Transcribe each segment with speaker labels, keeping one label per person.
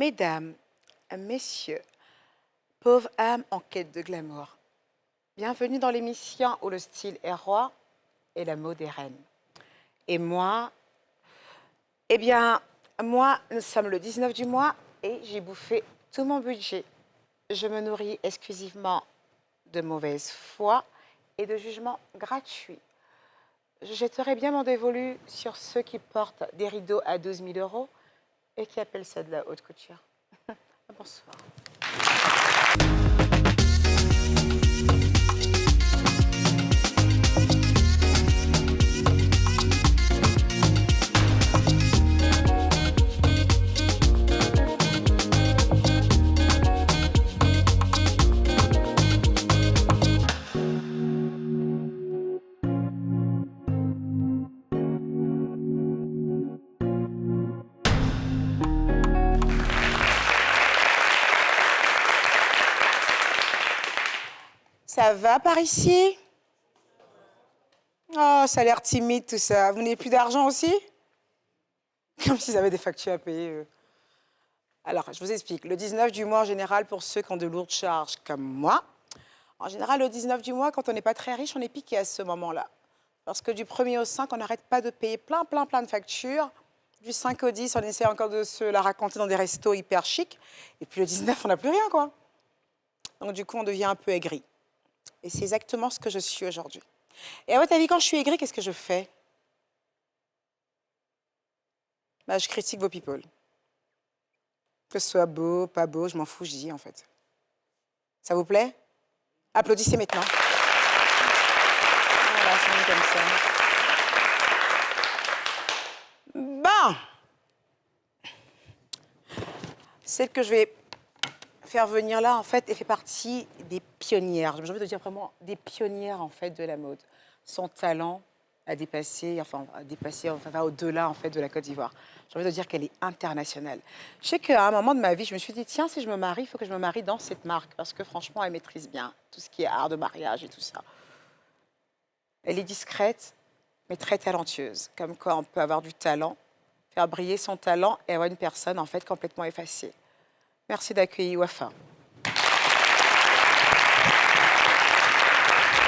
Speaker 1: Mesdames, messieurs, pauvres âmes en quête de glamour, bienvenue dans l'émission où le style est roi et la mode est reine. Et moi, eh bien, moi, nous sommes le 19 du mois et j'ai bouffé tout mon budget. Je me nourris exclusivement de mauvaise foi et de jugements gratuits. Je jetterai bien mon dévolu sur ceux qui portent des rideaux à 12 000 euros et qui appellent ça de la haute couture. Bonsoir. Ça va par ici? Oh, ça a l'air timide tout ça. Vous n'avez plus d'argent aussi? Comme s'ils avaient des factures à payer. Alors, je vous explique. Le 19 du mois, en général, pour ceux qui ont de lourdes charges comme moi, en général, le 19 du mois, quand on n'est pas très riche, on est piqué à ce moment-là. Parce que du 1er au 5, on n'arrête pas de payer plein de factures. Du 5 au 10, on essaie encore de se la raconter dans des restos hyper chics. Et puis le 19, on n'a plus rien, quoi. Donc, du coup, on devient un peu aigri. Et c'est exactement ce que je suis aujourd'hui. Et à votre avis, quand je suis aigrie, qu'est-ce que je fais? Bah, je critique vos people. Que ce soit beau, pas beau, je m'en fous, je dis en fait. Ça vous plaît? Applaudissez maintenant. Voilà, c'est mieux comme ça. Bon. Celle que je vais faire venir là, en fait, elle fait partie des pionnières. J'ai envie de dire vraiment des pionnières, en fait, de la mode. Son talent a dépassé, va au-delà, en fait, de la Côte d'Ivoire. J'ai envie de dire qu'elle est internationale. Je sais qu'à un moment de ma vie, je me suis dit, tiens, si je me marie, il faut que je me marie dans cette marque, parce que franchement, elle maîtrise bien tout ce qui est art de mariage et tout ça. Elle est discrète, mais très talentueuse. Comme quoi, on peut avoir du talent, faire briller son talent et avoir une personne, en fait, complètement effacée. Merci d'accueillir Wafa.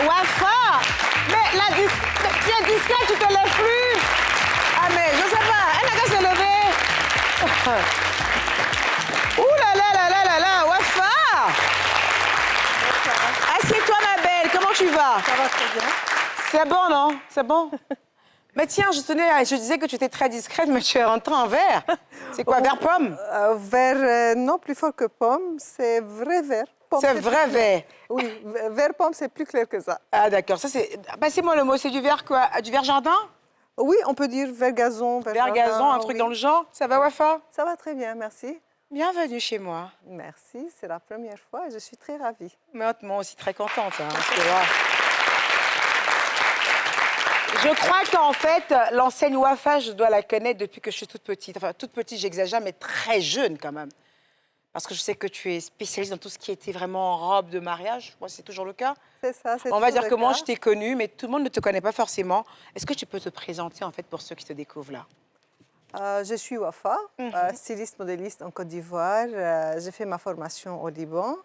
Speaker 1: Wafa! Mais tu es discrète, tu te lèves plus! Ah, mais je sais pas, elle n'a qu'à se lever! Ouh là là là là là là, Wafa! Assieds-toi, ma belle, comment tu vas?
Speaker 2: Ça va très bien.
Speaker 1: C'est bon, non? C'est bon? Mais tiens, je disais que tu étais très discrète, mais tu es rentrée en vert. C'est quoi, vert pomme?
Speaker 2: Vert, non, plus fort que pomme, c'est vrai vert. Pomme,
Speaker 1: C'est vrai vert.
Speaker 2: Oui, vert pomme, c'est plus clair que ça.
Speaker 1: Ah d'accord, ça c'est... Passez-moi le mot, c'est du vert quoi? Du vert jardin?
Speaker 2: Oui, on peut dire vert gazon, vert
Speaker 1: Vert
Speaker 2: jardin,
Speaker 1: gazon, un truc
Speaker 2: oui.
Speaker 1: dans le genre? Ça va, Wafa?
Speaker 2: Ça va très bien, merci.
Speaker 1: Bienvenue chez moi.
Speaker 2: Merci, c'est la première fois et je suis très ravie.
Speaker 1: Moi aussi très contente. Hein, parce que, wow. Je crois qu'en fait, l'enseigne Wafa, je dois la connaître depuis que je suis toute petite. Enfin, toute petite, j'exagère, mais très jeune quand même. Parce que je sais que tu es spécialiste dans tout ce qui était vraiment robe de mariage. Moi, c'est toujours le cas.
Speaker 2: C'est ça, c'est
Speaker 1: On va
Speaker 2: toujours
Speaker 1: dire
Speaker 2: le
Speaker 1: que moi,
Speaker 2: cas.
Speaker 1: je t'ai connue, mais tout le monde ne te connaît pas forcément. Est-ce que tu peux te présenter, en fait, pour ceux qui te découvrent là?
Speaker 2: Je suis Wafa, styliste modéliste en Côte d'Ivoire. J'ai fait ma formation au Liban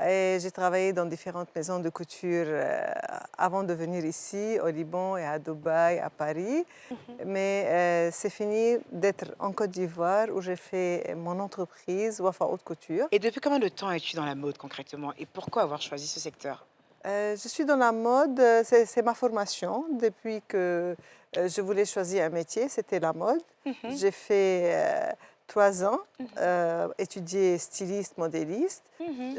Speaker 2: et j'ai travaillé dans différentes maisons de couture avant de venir ici, au Liban et à Dubaï, à Paris. Mais c'est fini d'être en Côte d'Ivoire où j'ai fait mon entreprise, Wafa Haute Couture.
Speaker 1: Et depuis combien de temps es-tu dans la mode concrètement? Et pourquoi avoir choisi ce secteur?
Speaker 2: Je suis dans la mode, c'est ma formation. Depuis que je voulais choisir un métier, c'était la mode. J'ai fait 3 ans, étudié styliste, modéliste.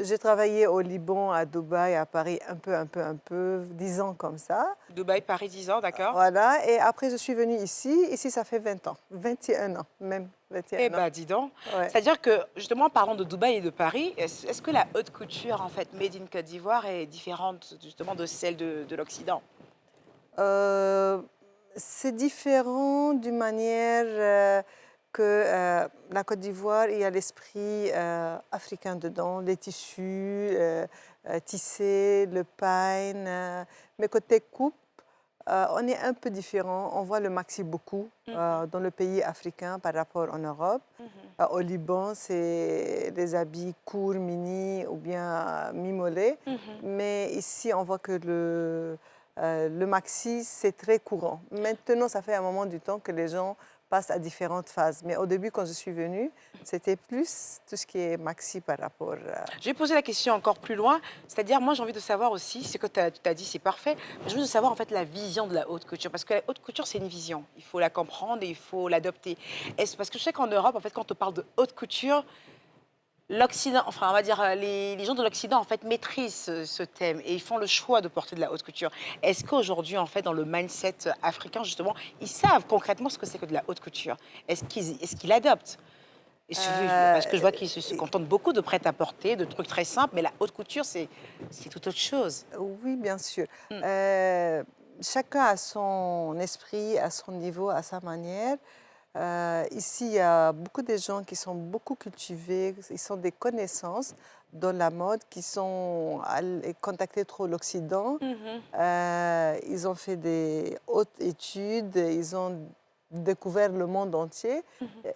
Speaker 2: J'ai travaillé au Liban, à Dubaï, à Paris, un peu, 10 ans comme ça.
Speaker 1: Dubaï, Paris, 10 ans, d'accord.
Speaker 2: Voilà, et après je suis venue ici. Ici, ça fait 20 ans, 21 ans même. 21
Speaker 1: Eh
Speaker 2: ans.
Speaker 1: bien, dis donc.
Speaker 2: Ouais.
Speaker 1: C'est-à-dire que, justement, en parlant de Dubaï et de Paris, est-ce que la haute couture, en fait, made in Côte d'Ivoire, est différente, justement, de celle de l'Occident?
Speaker 2: C'est différent d'une manière que la Côte d'Ivoire, il y a l'esprit africain dedans, les tissus tissés, le pain. Mais côté coupe, On est un peu différent. On voit le maxi beaucoup dans le pays africain par rapport en Europe. Au Liban, c'est des habits courts, mini ou bien mi-mollets. Mais ici, on voit que le maxi, c'est très courant. Maintenant, ça fait un moment du temps que les gens passent à différentes phases. Mais au début, quand je suis venue, c'était plus tout ce qui est maxi par rapport à...
Speaker 1: Je vais poser la question encore plus loin. C'est-à-dire, moi, j'ai envie de savoir aussi, ce que tu as dit, c'est parfait. Mais j'ai envie de savoir, en fait, la vision de la haute couture. Parce que la haute couture, c'est une vision. Il faut la comprendre et il faut l'adopter. Parce que je sais qu'en Europe, en fait, quand on parle de haute couture, l'Occident, enfin, on va dire, les gens de l'Occident, en fait, maîtrisent ce thème et ils font le choix de porter de la haute couture. Est-ce qu'aujourd'hui, en fait, dans le mindset africain, justement, ils savent concrètement ce que c'est que de la haute couture? Est-ce qu'ils l'adoptent? Parce que je vois qu'ils se contentent beaucoup de prêt-à-porter, de trucs très simples, mais la haute couture, c'est tout autre chose.
Speaker 2: Oui, bien sûr. Chacun a son esprit, à son niveau, à sa manière. Ici, il y a beaucoup de gens qui sont beaucoup cultivés, ils ont des connaissances dans la mode, qui sont allés contacter trop l'Occident. Ils ont fait des hautes études, ils ont découvert le monde entier.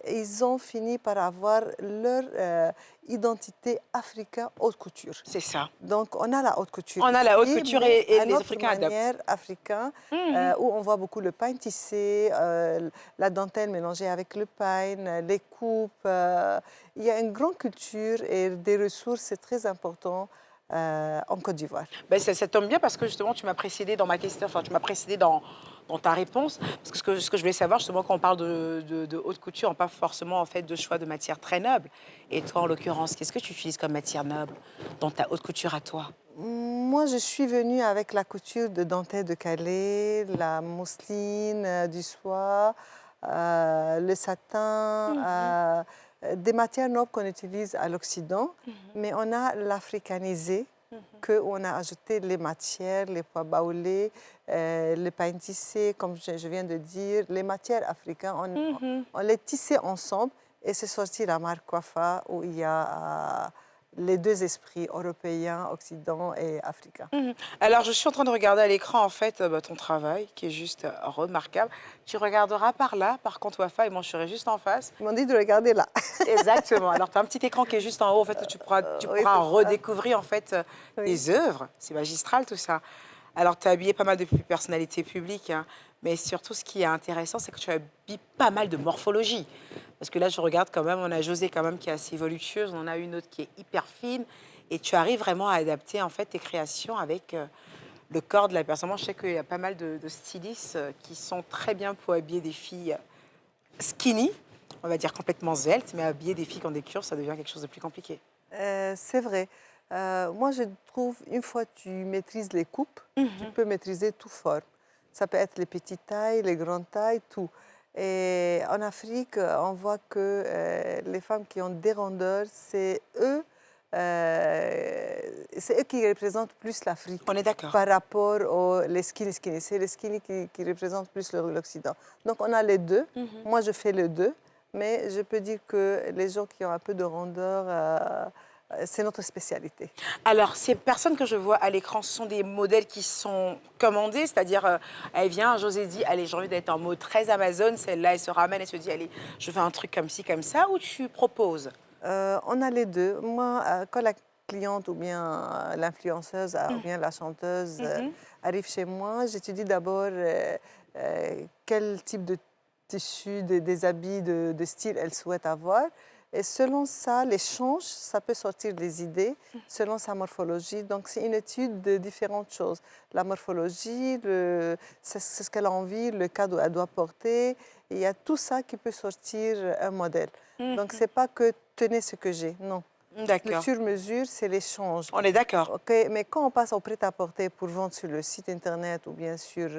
Speaker 2: Ils ont fini par avoir leur identité africaine haute couture.
Speaker 1: C'est ça.
Speaker 2: Donc, on a la haute couture.
Speaker 1: On a la haute
Speaker 2: ici,
Speaker 1: couture
Speaker 2: mais
Speaker 1: et
Speaker 2: à
Speaker 1: les
Speaker 2: notre
Speaker 1: Africains adoptent.
Speaker 2: manière africaine, où on voit beaucoup le pain tissé, la dentelle mélangée avec le pain, les coupes. Il y a une grande culture et des ressources, c'est très important en Côte d'Ivoire.
Speaker 1: Ben, ça tombe bien parce que justement, tu m'as précédé dans ma question, enfin, tu m'as précédé dans ta réponse. Parce que ce que je voulais savoir, justement, quand on parle de haute couture, on parle forcément en fait, de choix de matières très nobles. Et toi, en l'occurrence, qu'est-ce que tu utilises comme matière noble dans ta haute couture à toi?
Speaker 2: Moi, je suis venue avec la couture de dentelle de Calais, la mousseline, du soie, le satin, des matières nobles qu'on utilise à l'Occident, mais on a l'africanisé, qu'on a ajouté les matières, les pois baoulés, le pain tissé, comme je viens de dire, les matières africaines, on les tissait ensemble et c'est sorti la marque Coiffa où il y a les deux esprits, européens, occident et africain.
Speaker 1: Alors, je suis en train de regarder à l'écran, en fait, ton travail, qui est juste remarquable. Tu regarderas par là, par contre, Wafa, et moi, je serai juste en face.
Speaker 2: Ils m'ont dit de regarder là.
Speaker 1: Exactement. Alors, tu as un petit écran qui est juste en haut, en fait, où tu pourras redécouvrir, en fait, tes œuvres. C'est magistral, tout ça. Alors, tu as habillé pas mal de personnalités publiques, hein, mais surtout, ce qui est intéressant, c'est que tu habilles pas mal de morphologie. Parce que là, je regarde quand même, on a José quand même qui est assez voluptueuse, on en a une autre qui est hyper fine, et tu arrives vraiment à adapter en fait tes créations avec le corps de la personne. Moi, je sais qu'il y a pas mal de stylistes qui sont très bien pour habiller des filles skinny, on va dire complètement sveltes, mais habiller des filles qui ont des curves, ça devient quelque chose de plus compliqué.
Speaker 2: C'est vrai. Moi, je trouve, une fois que tu maîtrises les coupes, tu peux maîtriser tout forme. Ça peut être les petites tailles, les grandes tailles, tout. Et en Afrique, on voit que les femmes qui ont des rondeurs, c'est eux qui représentent plus l'Afrique.
Speaker 1: On est d'accord.
Speaker 2: Par rapport aux skinny. C'est les skinny qui représentent plus l'Occident. Donc, on a les deux. Moi, je fais les deux. Mais je peux dire que les gens qui ont un peu de rondeur, c'est notre spécialité.
Speaker 1: Alors, ces personnes que je vois à l'écran, ce sont des modèles qui sont commandés, c'est-à-dire, elle vient, José dit, allez, j'ai envie d'être en mode très Amazon, celle-là, elle se ramène, elle se dit, allez, je fais un truc comme ci, comme ça, ou tu proposes?
Speaker 2: On a les deux. Moi, quand la cliente ou bien l'influenceuse ou bien la chanteuse arrive chez moi, j'étudie d'abord quel type de tissu, des habits, de style elle souhaite avoir. Et selon ça, l'échange, ça peut sortir des idées selon sa morphologie. Donc, c'est une étude de différentes choses. La morphologie, c'est ce qu'elle a envie, le cadre qu'elle doit porter. Il y a tout ça qui peut sortir un modèle. Donc, ce n'est pas que tenez ce que j'ai, non. Le sur-mesure, c'est l'échange.
Speaker 1: On est d'accord.
Speaker 2: Okay, mais quand on passe au prêt-à-porter pour vendre sur le site Internet ou bien sûr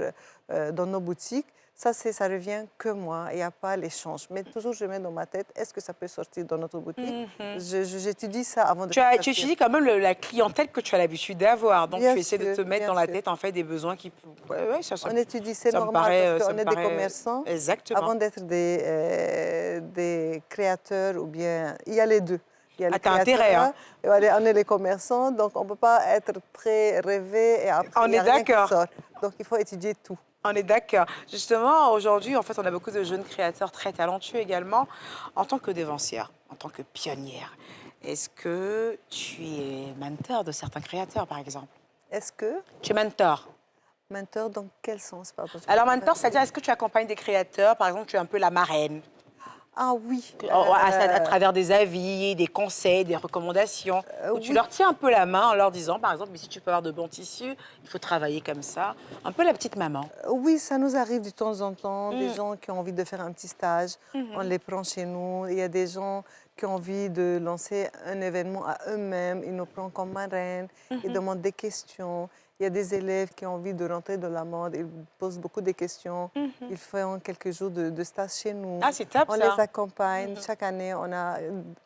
Speaker 2: dans nos boutiques, ça revient que moi, il n'y a pas l'échange. Mais toujours, je mets dans ma tête, est-ce que ça peut sortir dans notre boutique? J'étudie ça avant de...
Speaker 1: Tu étudies quand même la clientèle que tu as l'habitude d'avoir. Donc, tu essaies de te mettre dans la tête, en fait, des besoins qui...
Speaker 2: On étudie, c'est normal, parce qu'on est des commerçants.
Speaker 1: Exactement.
Speaker 2: Avant d'être des créateurs ou bien... Il y a les deux.
Speaker 1: T'as intérêt, hein?
Speaker 2: On est les commerçants, donc on ne peut pas être très rêvé et après,
Speaker 1: on est d'accord.
Speaker 2: Donc, il faut étudier tout.
Speaker 1: On est d'accord. Justement, aujourd'hui, en fait, on a beaucoup de jeunes créateurs très talentueux également. En tant que dévancière, en tant que pionnière, est-ce que tu es mentor de certains créateurs, par exemple?
Speaker 2: Est-ce que
Speaker 1: Tu es mentor.
Speaker 2: mentor dans quel sens? Pardon, je
Speaker 1: Alors,
Speaker 2: comprends
Speaker 1: mentor,
Speaker 2: pas.
Speaker 1: c'est-à-dire, est-ce que tu accompagnes des créateurs? Par exemple, tu es un peu la marraine,
Speaker 2: Ah oui.
Speaker 1: à travers des avis, des conseils, des recommandations, où tu
Speaker 2: Oui.
Speaker 1: leur tiens un peu la main en leur disant, par exemple, mais si tu peux avoir de bons tissus, il faut travailler comme ça. Un peu la petite maman.
Speaker 2: Oui, ça nous arrive de temps en temps, des gens qui ont envie de faire un petit stage, on les prend chez nous. Il y a des gens qui ont envie de lancer un événement à eux-mêmes, ils nous prennent comme marraines, ils demandent des questions. Il y a des élèves qui ont envie de rentrer dans la mode, ils posent beaucoup de questions, ils font quelques jours de stage chez nous.
Speaker 1: Ah, c'est top,
Speaker 2: On
Speaker 1: ça.
Speaker 2: les accompagne. Chaque année, on a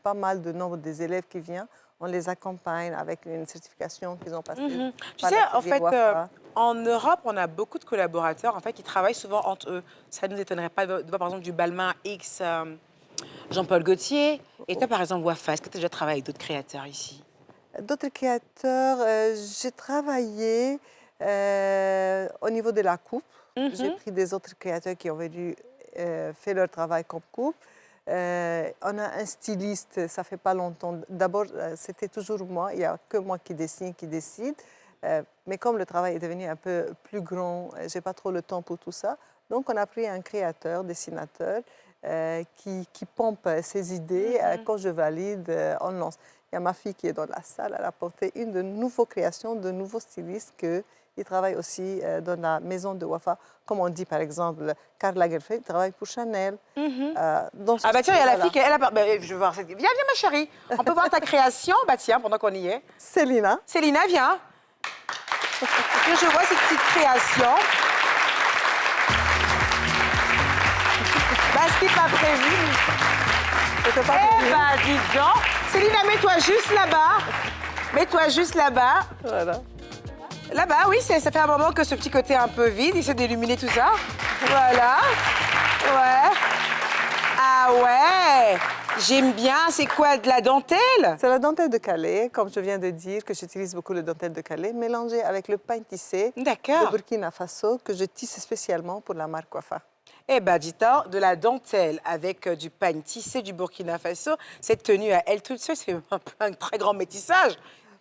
Speaker 2: pas mal de nombre des élèves qui viennent. On les accompagne avec une certification qu'ils ont passée.
Speaker 1: Tu
Speaker 2: par
Speaker 1: sais, en
Speaker 2: l'atelier
Speaker 1: fait,
Speaker 2: Wafa.
Speaker 1: en Europe, on a beaucoup de collaborateurs en fait, qui travaillent souvent entre eux. Ça ne nous étonnerait pas de voir, par exemple, du Balmain X, Jean-Paul Gaultier. Et toi, par exemple, Wafa, est-ce que tu as déjà travaillé avec d'autres créateurs ici?
Speaker 2: D'autres créateurs, j'ai travaillé au niveau de la coupe. J'ai pris des autres créateurs qui ont venu faire leur travail comme coupe. On a un styliste, ça fait pas longtemps. D'abord, c'était toujours moi. Il n'y a que moi qui dessine, qui décide. Mais comme le travail est devenu un peu plus grand, j'ai pas trop le temps pour tout ça. Donc, on a pris un créateur, dessinateur, qui pompe ses idées. Quand je valide, on lance. Il y a ma fille qui est dans la salle. Elle a porté une de nouvelles créations, de nouveaux stylistes qui travaillent aussi dans la maison de Wafa. Comme on dit, par exemple, Karl Lagerfeld travaille pour Chanel. Dans ce
Speaker 1: Ah bah tiens, il y a la
Speaker 2: style-là.
Speaker 1: fille qui elle a... je veux voir cette... Viens, viens, ma chérie. On peut voir ta création? Bah tiens, pendant qu'on y est.
Speaker 2: Célina.
Speaker 1: Célina, viens. Que je vois cette petite création. Bah, c'était pas prévu.
Speaker 2: C'était pas
Speaker 1: Eh
Speaker 2: prévu.
Speaker 1: ben, dis donc. Célina, mets-toi juste là-bas. Mets-toi juste là-bas.
Speaker 2: Voilà.
Speaker 1: Là-bas, oui, ça fait un moment que ce petit côté un peu vide, il essaie d'illuminer tout ça. Voilà. Ouais. Ah ouais. J'aime bien. C'est quoi, de la dentelle?
Speaker 2: C'est la dentelle de Calais, comme je viens de dire, que j'utilise beaucoup le dentelle de Calais, mélangée avec le pain tissé de
Speaker 1: D'accord.
Speaker 2: Burkina Faso, que je tisse spécialement pour la marque Wafa.
Speaker 1: Eh bien, dis-toi, de la dentelle avec du pagne tissé du Burkina Faso, cette tenue à elle toute seule, c'est un très grand métissage.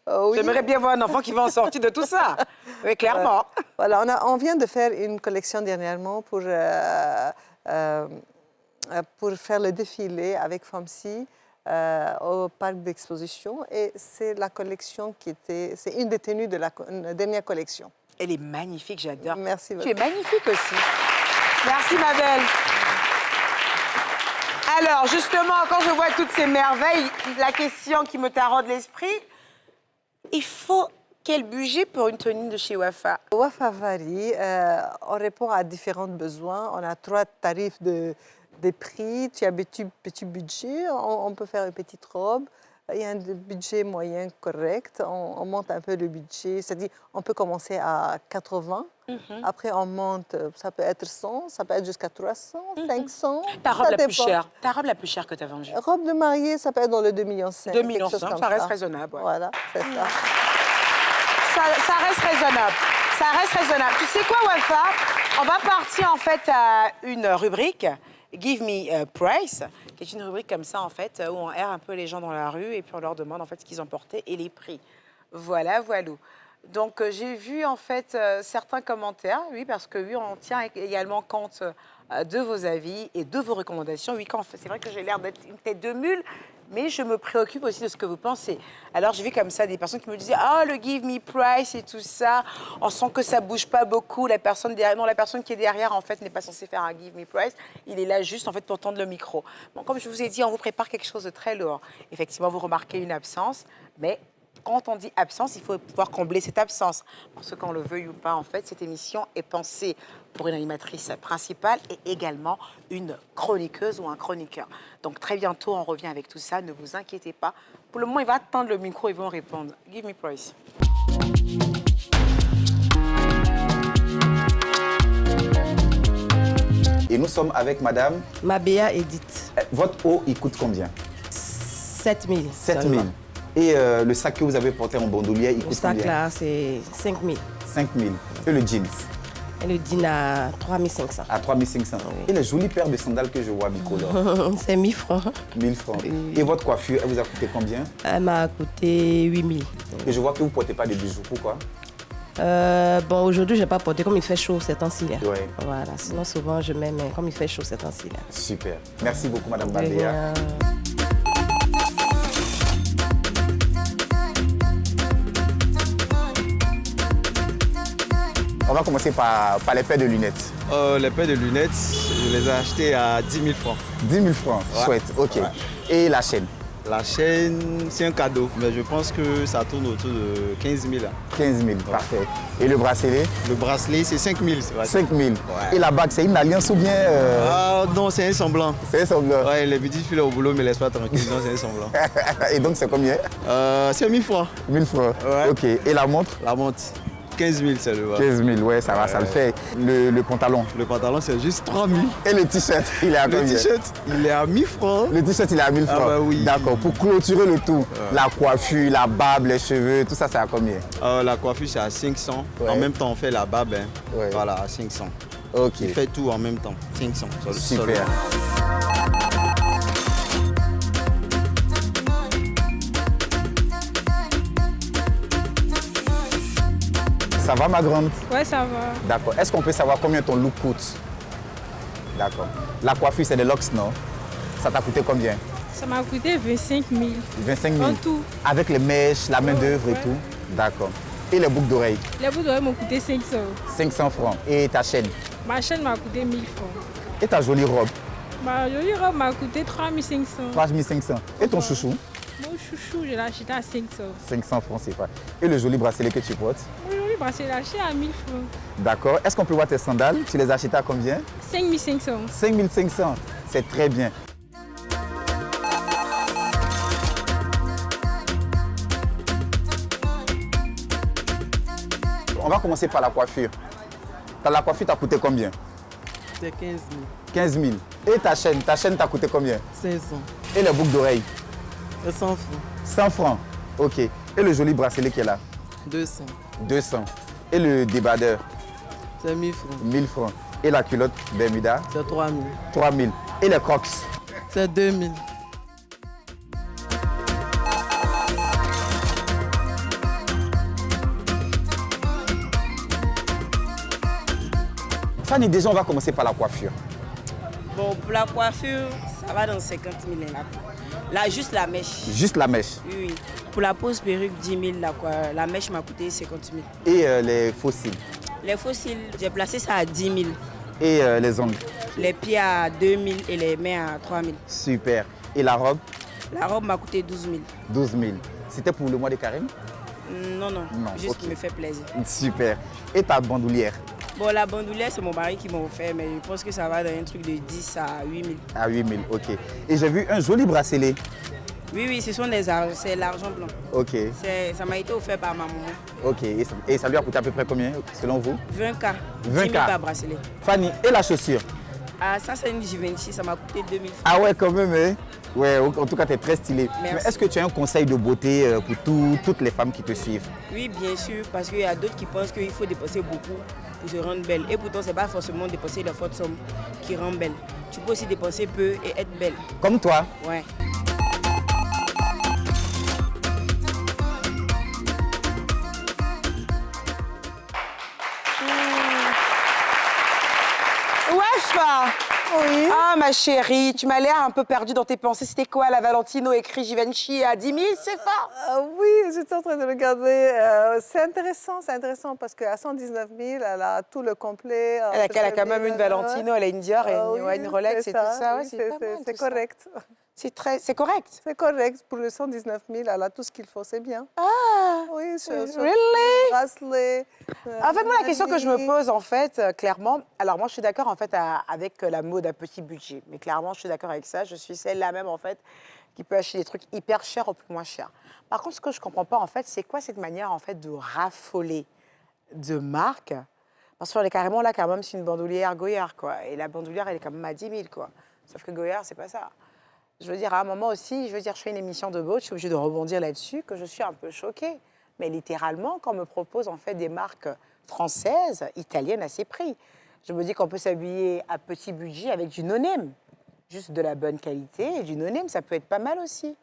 Speaker 2: Oui.
Speaker 1: J'aimerais bien voir un enfant qui va en sortir de tout ça. Oui, clairement.
Speaker 2: Voilà, on vient de faire une collection dernièrement pour faire le défilé avec Famsi au parc d'exposition. Et c'est la collection c'est une des tenues de la dernière collection.
Speaker 1: Elle est magnifique, j'adore.
Speaker 2: Merci
Speaker 1: Tu es
Speaker 2: beaucoup.
Speaker 1: magnifique aussi. Merci, ma belle. Alors, justement, quand je vois toutes ces merveilles, la question qui me taraude l'esprit, il faut quel budget pour une tenue de chez Wafa?
Speaker 2: Wafa varie. On répond à différents besoins. On a 3 tarifs des prix. Tu as petit budget, on peut faire une petite robe. Il y a un budget moyen correct. On monte un peu le budget. C'est-à-dire, on peut commencer à 80. Après, on monte, ça peut être 100, ça peut être jusqu'à 300, 500.
Speaker 1: Ta robe
Speaker 2: ça
Speaker 1: la plus
Speaker 2: dépend.
Speaker 1: chère. Ta robe la plus chère que tu as vendue?
Speaker 2: Robe de mariée, ça peut être dans le 2,5 millions.
Speaker 1: 2 millions,
Speaker 2: quelque chose comme
Speaker 1: ça reste raisonnable. Ouais.
Speaker 2: Voilà, c'est ça.
Speaker 1: Ça reste raisonnable. Ça reste raisonnable. Tu sais quoi, Wafa? On va partir en fait à une rubrique, Give Me a Price, qui est une rubrique comme ça en fait, où on erre un peu les gens dans la rue et puis on leur demande en fait ce qu'ils ont porté et les prix. Voilà, voilà. Donc j'ai vu en fait certains commentaires, oui, parce que oui, on tient également compte de vos avis et de vos recommandations. Oui, quand c'est vrai que j'ai l'air d'être une tête de mule, mais je me préoccupe aussi de ce que vous pensez. Alors, j'ai vu comme ça des personnes qui me disaient « Ah, le Give Me Price et tout ça, on sent que ça bouge pas beaucoup. La personne derrière, non, la personne qui est derrière, en fait, n'est pas censée faire un Give Me Price. Il est là juste, en fait, pour tendre le micro. » Bon, comme je vous ai dit, on vous prépare quelque chose de très lourd. Effectivement, vous remarquez une absence, mais quand on dit absence, il faut pouvoir combler cette absence. Parce que qu'on le veuille ou pas, en fait, cette émission est pensée pour une animatrice principale et également une chroniqueuse ou un chroniqueur. Donc très bientôt, on revient avec tout ça. Ne vous inquiétez pas. Pour le moment, il va tendre le micro et ils vont répondre. Give me price.
Speaker 3: Et nous sommes avec madame.
Speaker 4: Mabéa Edith,
Speaker 3: Votre eau, il coûte combien?
Speaker 4: 7 000.
Speaker 3: 7 000. Et le sac que vous avez porté en bandoulière, il
Speaker 4: Le
Speaker 3: coûte
Speaker 4: sac
Speaker 3: combien?
Speaker 4: là, c'est 5 000.
Speaker 3: 5 000. Et le jeans?
Speaker 4: Et le dîne à 3500.
Speaker 3: À 3500. Et les jolies paires de sandales que je vois bicolores.
Speaker 4: C'est 1000 francs.
Speaker 3: 1000 francs.
Speaker 4: Oui.
Speaker 3: Et votre coiffure, elle vous a coûté combien?
Speaker 4: Elle m'a coûté 8000.
Speaker 3: Et je vois que vous ne portez pas de bijoux. Pourquoi?
Speaker 4: Bon, aujourd'hui, je n'ai pas porté comme il fait chaud ces temps-ci.
Speaker 3: Ouais.
Speaker 4: Voilà, sinon souvent je mets, mais comme il fait chaud ces temps-ci.
Speaker 3: Super. Merci beaucoup, Madame
Speaker 4: De
Speaker 3: Bandéa.
Speaker 4: rien.
Speaker 3: On va commencer par les paires de lunettes.
Speaker 5: Les paires de lunettes, je les ai achetées à 10 000 francs.
Speaker 3: 10 000 francs,
Speaker 5: Ouais.
Speaker 3: chouette, ok.
Speaker 5: Ouais.
Speaker 3: Et la chaîne?
Speaker 5: La chaîne, c'est un cadeau, mais je pense que ça tourne autour de 15 000.
Speaker 3: 15 000, parfait. Et le bracelet?
Speaker 5: Le bracelet, c'est 5 000.
Speaker 3: 5 000.
Speaker 5: Ouais.
Speaker 3: Et la bague, c'est une alliance ou bien
Speaker 5: Ah non, c'est un semblant.
Speaker 3: c'est un semblant?
Speaker 5: Ouais, les petites filles au boulot me laissent pas tranquille, non, c'est un semblant.
Speaker 3: Et donc, c'est combien?
Speaker 5: C'est 1000 francs.
Speaker 3: 1000 francs.
Speaker 5: Ouais.
Speaker 3: Ok. Et la montre?
Speaker 5: La montre, 15 000, c'est le
Speaker 3: 15 000, ouais, ça va, ça le fait. Le pantalon?
Speaker 5: Le pantalon, c'est juste 3 000.
Speaker 3: Et le t-shirt, il est à
Speaker 5: Le
Speaker 3: combien?
Speaker 5: t-shirt, il est à 1000 francs.
Speaker 3: Le t-shirt, il est à 1000 francs.
Speaker 5: Ah bah oui.
Speaker 3: D'accord. Pour clôturer le tout, la coiffure, la barbe, les cheveux, tout ça, c'est à combien?
Speaker 5: La coiffure, c'est à 500.
Speaker 3: Ouais.
Speaker 5: En même temps, on fait la barbe. Hein.
Speaker 3: Ouais.
Speaker 5: Voilà, à 500.
Speaker 3: Ok.
Speaker 5: Il fait tout en même temps. 500.
Speaker 3: Super. Ça va, ma grande?
Speaker 6: Ouais, ça va.
Speaker 3: D'accord. Est-ce qu'on peut savoir combien ton look coûte? D'accord. La coiffure, c'est des locks, non? Ça t'a coûté combien?
Speaker 6: Ça m'a coûté 25 000.
Speaker 3: 25 000?
Speaker 6: En tout.
Speaker 3: Avec les mèches, la main-d'œuvre et
Speaker 6: Ouais.
Speaker 3: tout? D'accord. Et les boucles d'oreilles?
Speaker 6: Les bouts d'oreilles m'ont coûté 500.
Speaker 3: 500 francs. Et ta chaîne?
Speaker 6: Ma chaîne m'a coûté 1000 francs.
Speaker 3: Et ta jolie robe?
Speaker 6: Ma jolie robe m'a coûté 3500.
Speaker 3: 3500. Et ton chouchou?
Speaker 6: Mon chouchou, je l'ai acheté à 500.
Speaker 3: 500 francs, c'est pas. Et le joli bracelet que tu portes?
Speaker 6: Mon joli bracelet, je l'ai acheté à 1000 francs.
Speaker 3: D'accord. Est-ce qu'on peut voir tes sandales? Tu les as achetées à combien?
Speaker 6: 5500.
Speaker 3: 5500. C'est très bien. On va commencer par la coiffure. La coiffure t'a coûté combien?
Speaker 7: C'est 15 000.
Speaker 3: 15 000. Et ta chaîne t'a coûté combien?
Speaker 7: 500.
Speaker 3: Et les boucles d'oreilles?
Speaker 7: C'est 100 francs.
Speaker 3: 100 francs. Ok. Et le joli bracelet qui est là?
Speaker 7: 200.
Speaker 3: 200. Et le débardeur?
Speaker 7: C'est 1000 francs.
Speaker 3: 1000 francs. Et la culotte Bermuda?
Speaker 7: C'est 3000.
Speaker 3: 3000. Et les crocs?
Speaker 7: C'est 2000.
Speaker 3: Fanny, déjà, on va commencer par la coiffure.
Speaker 8: Bon, pour la coiffure, ça va dans 50 000 là. Là, juste la mèche.
Speaker 3: Juste la mèche.
Speaker 8: Oui, oui. Pour la pose perruque, 10 000, la mèche m'a coûté 50 000.
Speaker 3: Et les fossiles.
Speaker 8: Les fossiles, j'ai placé ça à 10 000.
Speaker 3: Et les ongles.
Speaker 8: Les pieds à 2 000 et les mains à 3 000.
Speaker 3: Super. Et la robe?
Speaker 8: La robe m'a coûté 12 000.
Speaker 3: 12 000. C'était pour le mois de carême?
Speaker 8: Non, non,
Speaker 3: Non,
Speaker 8: juste
Speaker 3: ok.
Speaker 8: me fait plaisir.
Speaker 3: Super. Et ta bandoulière?
Speaker 8: Bon, la bandoulière, c'est mon mari qui m'a offert, mais je pense que ça va dans un truc de 10 à 8 000.
Speaker 3: À 8 000, ok. Et j'ai vu un joli bracelet.
Speaker 8: Oui, oui, c'est l'argent blanc.
Speaker 3: Ok,
Speaker 8: Ça m'a été offert par ma maman.
Speaker 3: ok. Et ça lui a coûté à peu près combien, selon vous?
Speaker 8: 20K.
Speaker 3: 20K.
Speaker 8: 10 000 par bracelet.
Speaker 3: Fanny, et la chaussure?
Speaker 8: Ah, ça, c'est une Givenchy, ça m'a coûté 2 000 francs.
Speaker 3: Ah ouais, quand même, hein? Ouais, en tout cas, tu es très stylé.
Speaker 8: Merci.
Speaker 3: Mais est-ce que tu as un conseil de beauté pour toutes les femmes qui te suivent?
Speaker 8: Oui, bien sûr, parce qu'il y a d'autres qui pensent qu'il faut dépenser beaucoup pour se rendre belle. Et pourtant, ce n'est pas forcément dépenser la forte somme qui rend belle. Tu peux aussi dépenser peu et être belle.
Speaker 3: Comme toi?
Speaker 8: Ouais.
Speaker 1: Wesh!
Speaker 2: Oui.
Speaker 1: Ah, ma chérie, tu m'as l'air un peu perdue dans tes pensées. C'était quoi, la Valentino écrit Givenchy à 10 000, c'est ça?
Speaker 2: Oui, j'étais en train de regarder. C'est intéressant parce qu'à 119 000, elle a tout le complet.
Speaker 1: Elle a quand même une Valentino, elle a une Dior et une Rolex et tout ça. Ouais,
Speaker 2: oui,
Speaker 1: c'est pas mal,
Speaker 2: c'est
Speaker 1: tout ça.
Speaker 2: correct.
Speaker 1: C'est correct.
Speaker 2: C'est correct. Pour le 119 000, elle a tout ce qu'il faut, c'est bien.
Speaker 1: Ah!
Speaker 2: Oui,
Speaker 1: Really?
Speaker 2: bracelet.
Speaker 1: En fait, moi, la question que je me pose, en fait, clairement, alors moi, je suis d'accord, en fait, avec la mode à petit budget. Mais clairement, je suis d'accord avec ça. Je suis celle-là même, en fait, qui peut acheter des trucs hyper chers au plus moins cher. Par contre, ce que je comprends pas, en fait, c'est quoi cette manière, en fait, de raffoler de marques? Parce qu'on est carrément là, quand même, c'est une bandoulière Goyard, quoi. Et la bandoulière, elle est quand même à 10 000, quoi. Sauf que Goyard, c'est pas ça. Je veux dire, à un moment aussi, je fais une émission de mode, je suis obligée de rebondir là-dessus, que je suis un peu choquée. Mais littéralement, quand on me propose en fait des marques françaises, italiennes à ces prix. Je me dis qu'on peut s'habiller à petit budget avec du no-name. Juste de la bonne qualité et du no-name, ça peut être pas mal aussi.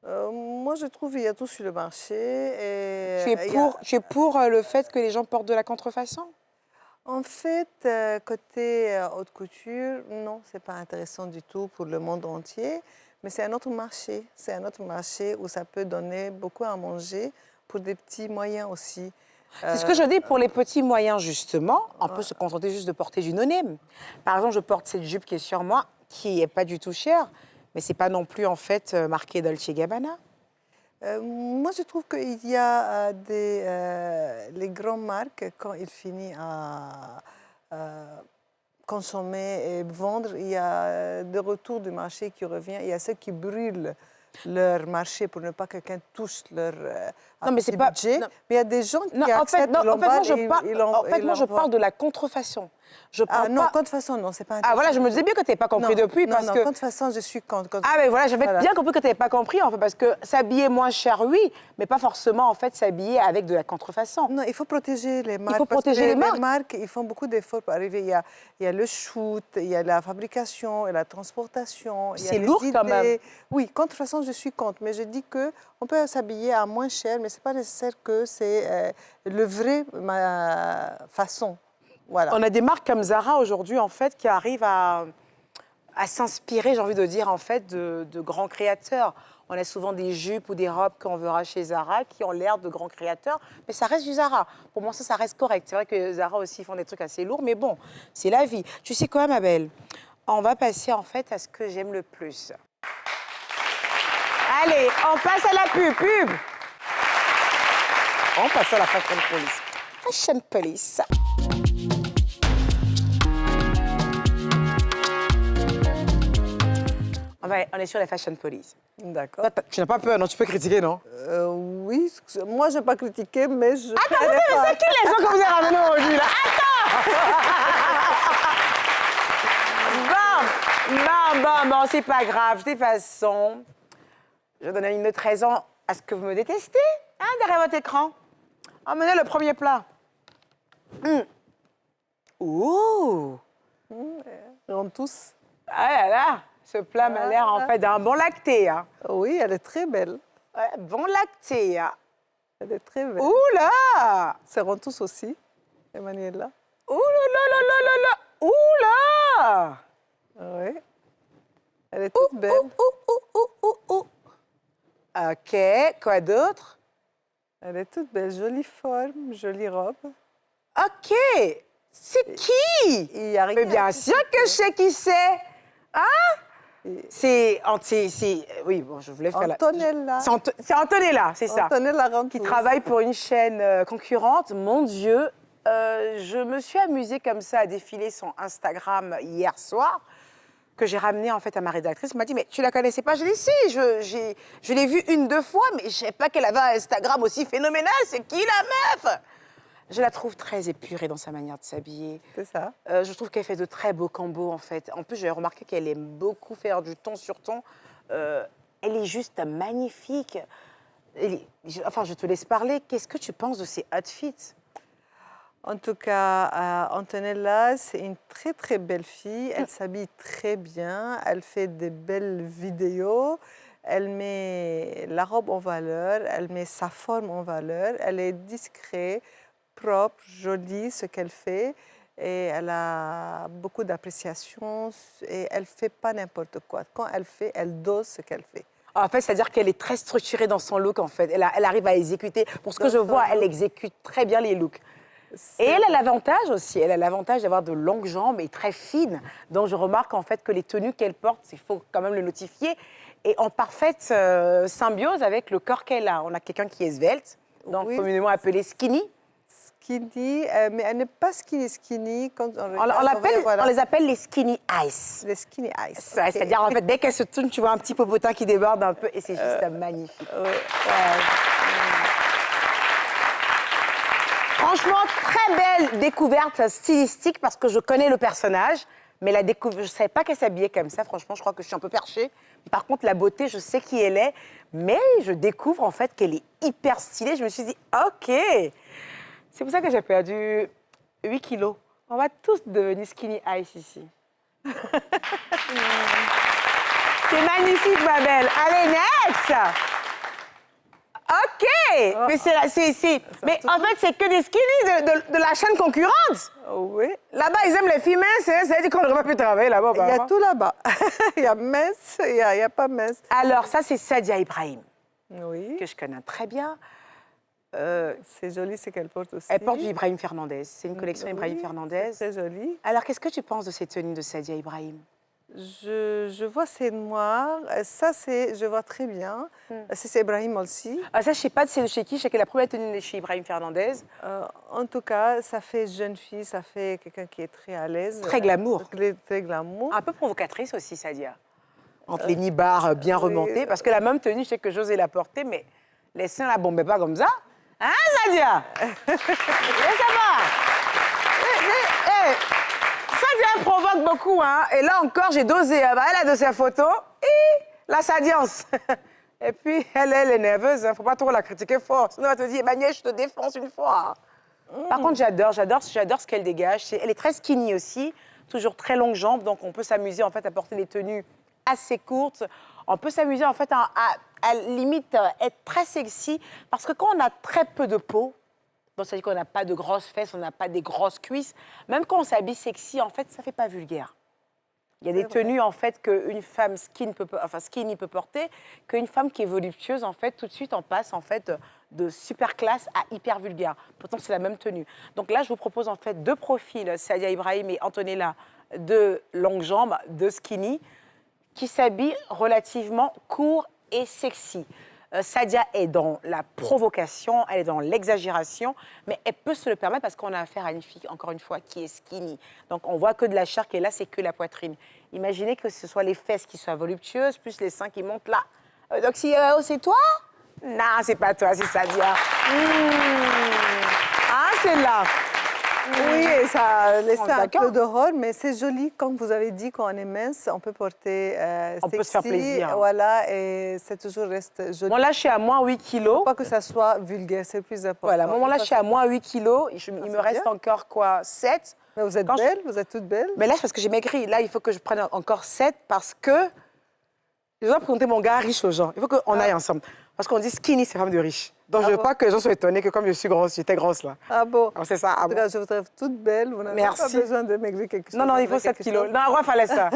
Speaker 2: Moi, je trouve qu'il y a tout sur le marché. Et
Speaker 1: Tu es pour le fait que les gens portent de la contrefaçon?
Speaker 2: En fait, côté haute couture, non, c'est pas intéressant du tout pour le monde entier. Mais c'est un autre marché. C'est un autre marché où ça peut donner beaucoup à manger pour des petits moyens aussi.
Speaker 1: C'est ce que je dis pour les petits moyens, justement. On peut se contenter juste de porter du no-name. Par exemple, je porte cette jupe qui est sur moi, qui n'est pas du tout chère, mais ce n'est pas non plus, en fait, marqué Dolce & Gabbana.
Speaker 2: Moi, je trouve qu'il y a les grandes marques, quand ils finissent à consommer et vendre, il y a des retours du marché qui revient. Il y a ceux qui brûlent leur marché pour ne pas que quelqu'un touche leur
Speaker 1: Non, mais c'est pas
Speaker 2: budget.
Speaker 1: non.
Speaker 2: Mais il y a des gens qui
Speaker 1: Non, en fait,
Speaker 2: acceptent
Speaker 1: non, en fait, moi,
Speaker 2: l'emballent
Speaker 1: je parle de la contrefaçon. Je parle
Speaker 2: non,
Speaker 1: pas...
Speaker 2: de toute façon, non, c'est pas
Speaker 1: Ah, voilà, je me disais bien que tu n'avais pas compris depuis,
Speaker 2: non,
Speaker 1: parce
Speaker 2: non,
Speaker 1: que...
Speaker 2: de toute façon, je suis contre.
Speaker 1: Ah, mais voilà, j'avais
Speaker 2: Voilà.
Speaker 1: bien compris que tu n'avais pas compris, en fait, parce que s'habiller moins cher, oui, mais pas forcément, en fait, s'habiller avec de la contrefaçon.
Speaker 2: Non, il faut protéger les marques.
Speaker 1: faut
Speaker 2: parce
Speaker 1: protéger
Speaker 2: que
Speaker 1: les marques.
Speaker 2: ils font beaucoup d'efforts pour arriver. Il y a le shoot, il y a la fabrication et la transportation. il y a
Speaker 1: C'est
Speaker 2: les
Speaker 1: lourd quand même.
Speaker 2: Oui, de toute façon, je suis contre. Mais je dis qu'on peut s'habiller à moins cher, mais ce n'est pas nécessaire que c'est le vrai façon. Voilà.
Speaker 1: On a des marques comme Zara aujourd'hui, en fait, qui arrivent à s'inspirer, j'ai envie de dire, en fait, de grands créateurs. On a souvent des jupes ou des robes qu'on verra chez Zara qui ont l'air de grands créateurs, mais ça reste du Zara. Pour moi, ça reste correct. C'est vrai que Zara aussi font des trucs assez lourds, mais bon, c'est la vie. Tu sais quoi, ma belle? On va passer, en fait, à ce que j'aime le plus. Allez, on passe à la pub. On passe à la Fashion Police. Fashion Police. On est sur la Fashion Police.
Speaker 2: D'accord.
Speaker 1: Toi, tu n'as pas peur, non? Tu peux critiquer, non?
Speaker 2: Oui, moi, je n'ai pas critiqué, mais je...
Speaker 1: Attends, c'est qui les gens que vous avez ramenés aujourd'hui, là? Attends! Bon, c'est pas grave. De toute façon, je donne une autre raison à ce que vous me détestez, hein, derrière votre écran. Emmenez le premier plat. Ouh!
Speaker 2: Ils ont tous.
Speaker 1: Ah là là! Ce plat m'a l'air, en fait, d'un bon lacté, hein.
Speaker 2: Oui, elle est très belle.
Speaker 1: Ouais, bon lacté, hein.
Speaker 2: Elle est très belle.
Speaker 1: Ouh là!
Speaker 2: Seront tous aussi, Emmanuela.
Speaker 1: Ouh là là là là là là! Ouh là!
Speaker 2: Oui. Elle est toute belle.
Speaker 1: OK, quoi d'autre?
Speaker 2: Elle est toute belle. Jolie forme, jolie robe.
Speaker 1: OK! C'est qui?
Speaker 2: Il y a rien
Speaker 1: Mais bien
Speaker 2: à
Speaker 1: sûr que je sais qui c'est! Hein? Oui, bon, je voulais faire
Speaker 2: Antonella.
Speaker 1: C'est Antonella, c'est ça.
Speaker 2: Antonella Rantoul.
Speaker 1: Qui travaille pour une chaîne concurrente. Mon Dieu, je me suis amusée comme ça à défiler son Instagram hier soir, que j'ai ramené en fait à ma rédactrice. Elle m'a dit, mais tu la connaissais pas? Je l'ai si, je l'ai vue 1-2 fois, mais je ne savais pas qu'elle avait un Instagram aussi phénoménal. C'est qui la meuf? Je la trouve très épurée dans sa manière de s'habiller.
Speaker 2: C'est ça.
Speaker 1: Je trouve qu'elle fait de très beaux combos, en fait. En plus, j'ai remarqué qu'elle aime beaucoup faire du ton sur ton. Elle est juste magnifique. Je te laisse parler. Qu'est-ce que tu penses de ces outfits?
Speaker 2: En tout cas, Antonella, c'est une très, très belle fille. Elle s'habille très bien. Elle fait des belles vidéos. Elle met la robe en valeur. Elle met sa forme en valeur. Elle est discrète, propre, jolie, ce qu'elle fait. Et elle a beaucoup d'appréciation. Et elle ne fait pas n'importe quoi. Quand elle fait, elle dose ce qu'elle fait.
Speaker 1: En fait, c'est-à-dire qu'elle est très structurée dans son look, en fait. Elle arrive à exécuter. Pour ce que je vois, elle exécute très bien les looks. Et elle a l'avantage aussi, elle a l'avantage d'avoir de longues jambes et très fines. Donc, je remarque en fait que les tenues qu'elle porte, il faut quand même le notifier, est en parfaite symbiose avec le corps qu'elle a. On a quelqu'un qui est svelte, donc
Speaker 2: Oui.
Speaker 1: communément appelé skinny.
Speaker 2: Skinny, mais elle n'est pas skinny. Quand
Speaker 1: On les appelle les skinny ice.
Speaker 2: les skinny eyes.
Speaker 1: Ouais,
Speaker 2: Ok.
Speaker 1: c'est-à-dire, en fait, dès qu'elle se tourne, tu vois un petit popotin qui déborde un peu, et c'est juste magnifique. Franchement, très belle découverte stylistique parce que je connais le personnage, mais je ne savais pas qu'elle s'habillait comme ça. Franchement, je crois que je suis un peu perchée. Par contre, la beauté, je sais qui elle est, mais je découvre en fait qu'elle est hyper stylée. Je me suis dit, OK, C'est pour ça que j'ai perdu 8 kilos. On va tous devenir skinny ice ici. C'est magnifique, ma belle. Allez, next! OK! Mais, mais en fait, c'est que des skinny de la chaîne concurrente.
Speaker 2: Oui.
Speaker 1: Là-bas, ils aiment les filles minces. Hein? Ça veut dire qu'on n'aurait pas pu travailler là-bas.
Speaker 2: Il y a tout là-bas. Il y a mince, il y a pas mince.
Speaker 1: Alors, ça, c'est Sadia Ibrahim,
Speaker 2: Oui.
Speaker 1: que je connais très bien.
Speaker 2: C'est joli ce qu'elle porte aussi.
Speaker 1: Elle porte du Ibrahim Fernandez. C'est une collection Ibrahim
Speaker 2: Oui,
Speaker 1: Fernandez.
Speaker 2: c'est très joli.
Speaker 1: Alors, qu'est-ce que tu penses de ces tenues de Sadia Ibrahim?
Speaker 2: Je vois c'est noir. Ça, je vois très bien. C'est Ibrahim aussi.
Speaker 1: Ah, ça, je ne sais pas de c'est de chez qui. Je sais que la première tenue est chez Ibrahim Fernandez.
Speaker 2: En tout cas, ça fait jeune fille, ça fait quelqu'un qui est très à l'aise.
Speaker 1: Très glamour.
Speaker 2: Très glamour.
Speaker 1: Un peu provocatrice aussi, Sadia. Entre les nibards bien
Speaker 2: oui.
Speaker 1: remontés. Parce que la même tenue, je sais que José l'a portée, mais les seins la bombaient pas comme ça. Hein, Sadia? Et ça va? Sadia provoque beaucoup, hein. Et là encore, j'ai dosé. Elle a de ses photos. Et la sadiance. Et puis, elle est nerveuse. Hein. Faut pas trop la critiquer fort. Sinon, elle te dit, Magnès, je te défonce une fois. Par contre, j'adore ce qu'elle dégage. Elle est très skinny aussi. Toujours très longues jambes. Donc, on peut s'amuser, en fait, à porter des tenues assez courtes. On peut s'amuser, en fait, à limite être très sexy. Parce que quand on a très peu de peau, donc ça veut dire qu'on n'a pas de grosses fesses, on n'a pas des grosses cuisses. Même quand on s'habille sexy, en fait, ça ne fait pas vulgaire. Il y a des tenues, en fait, qu'une femme skinny peut porter, qu'une femme qui est voluptueuse, en fait, tout de suite, on passe, en fait, de super classe à hyper vulgaire. Pourtant, c'est la même tenue. Donc là, je vous propose, en fait, deux profils, Sadia Ibrahim et Antonella, de longues jambes, de skinny, qui s'habillent relativement court et sexy. Sadia est dans la provocation, elle est dans l'exagération, mais elle peut se le permettre parce qu'on a affaire à une fille, encore une fois, qui est skinny. Donc, on voit que de la chair qui est là, c'est que la poitrine. Imaginez que ce soit les fesses qui soient voluptueuses, plus les seins qui montent là. Donc, si c'est toi? Non, c'est pas toi, c'est Sadia. Ah, c'est là.
Speaker 2: Oui, et ça laisse un
Speaker 1: d'accord.
Speaker 2: peu de rôle, mais c'est joli. Comme vous avez dit, quand on est mince, on peut porter
Speaker 1: On
Speaker 2: sexy,
Speaker 1: peut se faire plaisir.
Speaker 2: Voilà, et c'est toujours reste joli.
Speaker 1: Bon, là, je suis à moins 8 kilos.
Speaker 2: Pas que ça soit vulgaire, c'est le plus important.
Speaker 1: Voilà, moment là, je suis à moins 8 kilos. Il me
Speaker 2: c'est
Speaker 1: reste
Speaker 2: bien.
Speaker 1: encore, quoi, 7.
Speaker 2: Mais vous êtes
Speaker 1: Quand
Speaker 2: belle, vous êtes toute belle.
Speaker 1: Mais là, c'est parce que j'ai maigri. Là, il faut que je prenne encore 7 parce que je dois présenter mon gars riche aux gens. Il faut qu'on aille ensemble. Parce qu'on dit skinny, c'est femme de riche. Donc, je ne veux pas que les gens soient étonnés que comme je suis grosse, j'étais grosse là.
Speaker 2: Ah bon?
Speaker 1: Alors, c'est ça. Ah
Speaker 2: En tout
Speaker 1: bon.
Speaker 2: cas, je vous trouve toute belle. Vous n'avez pas
Speaker 1: Merci.
Speaker 2: besoin de maigrir quelque chose.
Speaker 1: Non, il faut 7 kilos. Non, il fallait ça.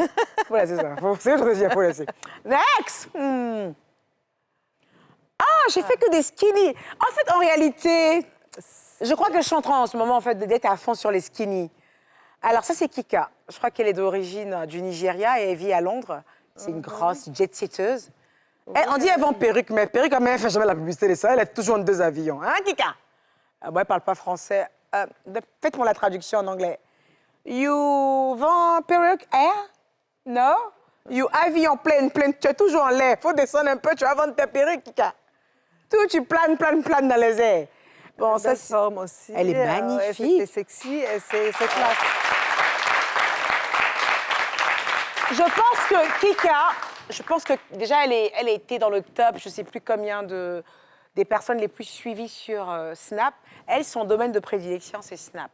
Speaker 1: Faut laisser ça. C'est ce que je te dis, il faut laisser. Next! Ah, j'ai fait que des skinny. En fait, en réalité, je crois que je suis en train en ce moment en fait, d'être à fond sur les skinny. Alors, ça, c'est Kika. Je crois qu'elle est d'origine du Nigeria et elle vit à Londres. C'est une grosse jet-setteuse. On dit elle vend perruque, mais perruque, quand même, elle ne fait jamais la publicité de ça. Elle est toujours en 2 avions. Hein, Kika? Bon, elle ne parle pas français. Faites-moi la traduction en anglais. You vend perruque air? No? You avion plein. Tu es toujours en l'air. Il faut descendre un peu, tu vas vendre tes perruques, Kika. Tout, tu planes dans les airs. Bon, ça,
Speaker 2: Belle forme aussi.
Speaker 1: Elle est magnifique.
Speaker 2: C'est sexy et c'est classe.
Speaker 1: Je pense que Kika, déjà, elle a été dans le top, je ne sais plus combien des personnes les plus suivies sur Snap. Elle, son domaine de prédilection, c'est Snap.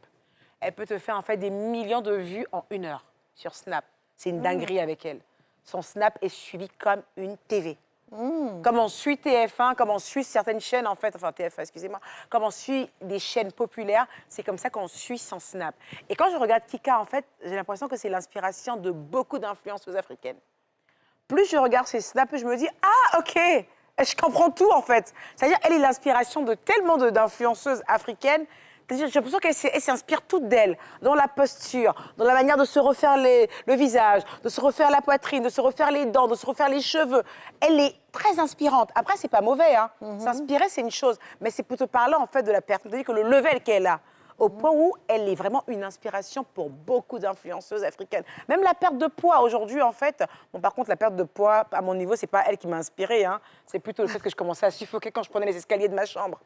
Speaker 1: Elle peut te faire en fait des millions de vues en 1 heure sur Snap. C'est une dinguerie avec elle. Son Snap est suivi comme une TV. Comme on suit TF1, comme on suit certaines chaînes, en fait, enfin TF1, excusez-moi, comme on suit des chaînes populaires, c'est comme ça qu'on suit son Snap. Et quand je regarde Kika, en fait, j'ai l'impression que c'est l'inspiration de beaucoup d'influenceuses africaines. Plus je regarde ses snaps, plus je me dis « Ah, OK, je comprends tout, en fait ». C'est-à-dire, elle est l'inspiration de tellement d'influenceuses africaines. J'ai l'impression qu'elle s'inspire toute d'elle, dans la posture, dans la manière de se refaire le visage, de se refaire la poitrine, de se refaire les dents, de se refaire les cheveux. Elle est très inspirante. Après, c'est pas mauvais, hein. S'inspirer, c'est une chose. Mais c'est pour te parler, en fait, de la personne. C'est-à-dire que le level qu'elle a, au point où elle est vraiment une inspiration pour beaucoup d'influenceuses africaines. Même la perte de poids, aujourd'hui, en fait... Bon, par contre, la perte de poids, à mon niveau, c'est pas elle qui m'a inspirée, hein. C'est plutôt le fait que je commençais à suffoquer quand je prenais les escaliers de ma chambre.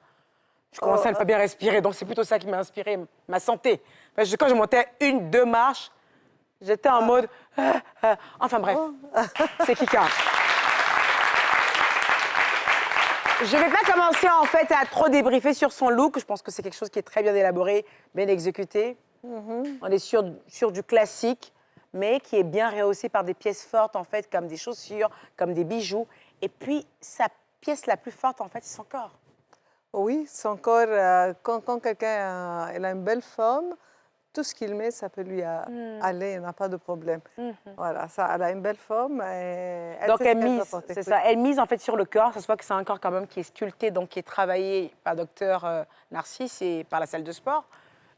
Speaker 1: Je commençais à ne pas bien respirer, donc c'est plutôt ça qui m'a inspiré, ma santé. Parce que quand je montais 1-2 marches, j'étais en mode... Enfin bref, c'est Kika. Je ne vais pas commencer en fait à trop débriefer sur son look. Je pense que c'est quelque chose qui est très bien élaboré, bien exécuté. On est sur du classique, mais qui est bien rehaussé par des pièces fortes en fait, comme des chaussures, comme des bijoux. Et puis sa pièce la plus forte en fait, c'est son corps.
Speaker 2: Oui, son corps, quand quelqu'un elle a une belle forme, tout ce qu'il met, ça peut lui aller, il n'a pas de problème. Voilà, ça, elle a une belle forme. Et
Speaker 1: Donc
Speaker 2: sait ce
Speaker 1: elle
Speaker 2: qu'elle
Speaker 1: mise,
Speaker 2: doit porter.
Speaker 1: c'est
Speaker 2: Oui.
Speaker 1: ça, elle mise en fait sur le corps. Ça se voit que c'est un corps quand même qui est sculpté, donc qui est travaillé par docteur Narcisse et par la salle de sport.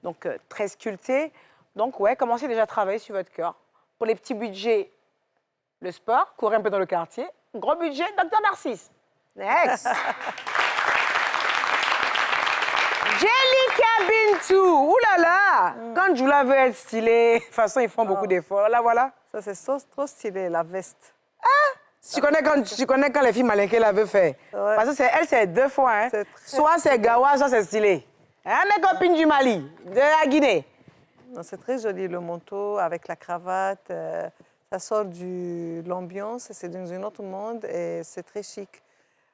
Speaker 1: Donc très sculpté. Donc ouais, commencez déjà à travailler sur votre corps. Pour les petits budgets, le sport, courir un peu dans le quartier. Gros budget, docteur Narcisse. Next. Jellica Bintou, ouh là là, quand Jula veut être stylée, de toute façon ils font beaucoup d'efforts. Là voilà.
Speaker 2: Ça, c'est trop stylé, la veste.
Speaker 1: Tu connais quand les filles malinquées la veulent faire.
Speaker 2: Ouais.
Speaker 1: Parce que elle, c'est 2 fois. Hein.
Speaker 2: C'est très
Speaker 1: Soit c'est Gawa, soit c'est stylé. Hein, mes copines du Mali, de la Guinée.
Speaker 2: Non, c'est très joli, le manteau avec la cravate. Ça sort de l'ambiance, c'est dans un autre monde et c'est très chic.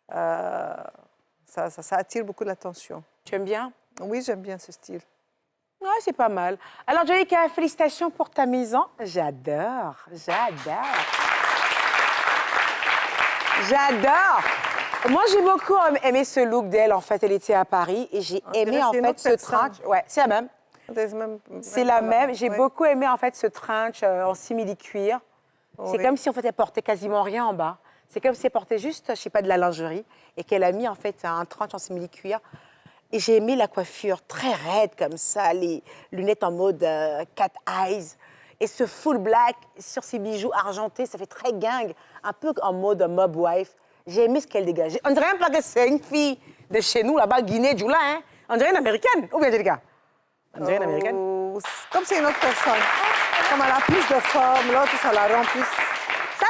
Speaker 2: Ça attire beaucoup l'attention.
Speaker 1: Tu aimes bien?
Speaker 2: Oui, j'aime bien ce style.
Speaker 1: Ouais, c'est pas mal. Alors, Jellica, félicitations pour ta maison. J'adore. Moi, j'ai beaucoup aimé ce look d'elle. En fait, elle était à Paris et j'ai aimé en
Speaker 2: c'est une
Speaker 1: fait
Speaker 2: autre
Speaker 1: ce
Speaker 2: personne.
Speaker 1: trench. Ouais, c'est la même. C'est la même. J'ai beaucoup aimé en fait ce trench en simili-cuir. C'est comme si en fait elle portait quasiment rien en bas. C'est comme si elle portait juste, je sais pas, de la lingerie et qu'elle a mis en fait un trench en simili-cuir. Et j'ai aimé la coiffure très raide comme ça, les lunettes en mode cat eyes. Et ce full black sur ses bijoux argentés, ça fait très gang, un peu en mode mob wife. J'ai aimé ce qu'elle dégageait. On dirait même pas que c'est une fille de chez nous, là-bas, Guinée, Djoula, hein. On dirait une américaine. Ou bien, Jellica? On dirait une américaine.
Speaker 2: Comme c'est une autre personne. Comme elle a plus de forme, l'autre, ça la rend plus...
Speaker 1: Ça,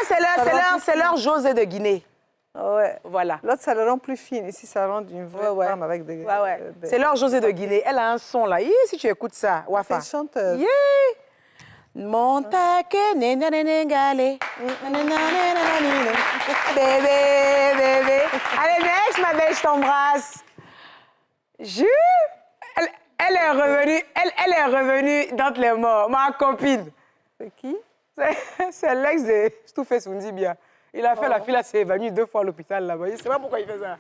Speaker 1: c'est leur José de Guinée.
Speaker 2: Ouais.
Speaker 1: Voilà.
Speaker 2: L'autre, ça le rend plus fine. Ici, ça rend une vraie femme avec des...
Speaker 1: C'est leur José de Guinée. Elle a un son, là. Si tu écoutes ça, Wafa.
Speaker 2: C'est une chanteuse.
Speaker 1: Yeah. Montake, nenenengale. Bébé. Allez, next, ma belle, je t'embrasse. Elle est revenue dans les morts, ma copine.
Speaker 2: C'est qui?
Speaker 1: C'est l'ex de Stouffé Soundibia. Il a fait la fille, elle s'est évanouie 2 fois à l'hôpital là-bas. Je ne sais pas pourquoi il fait ça.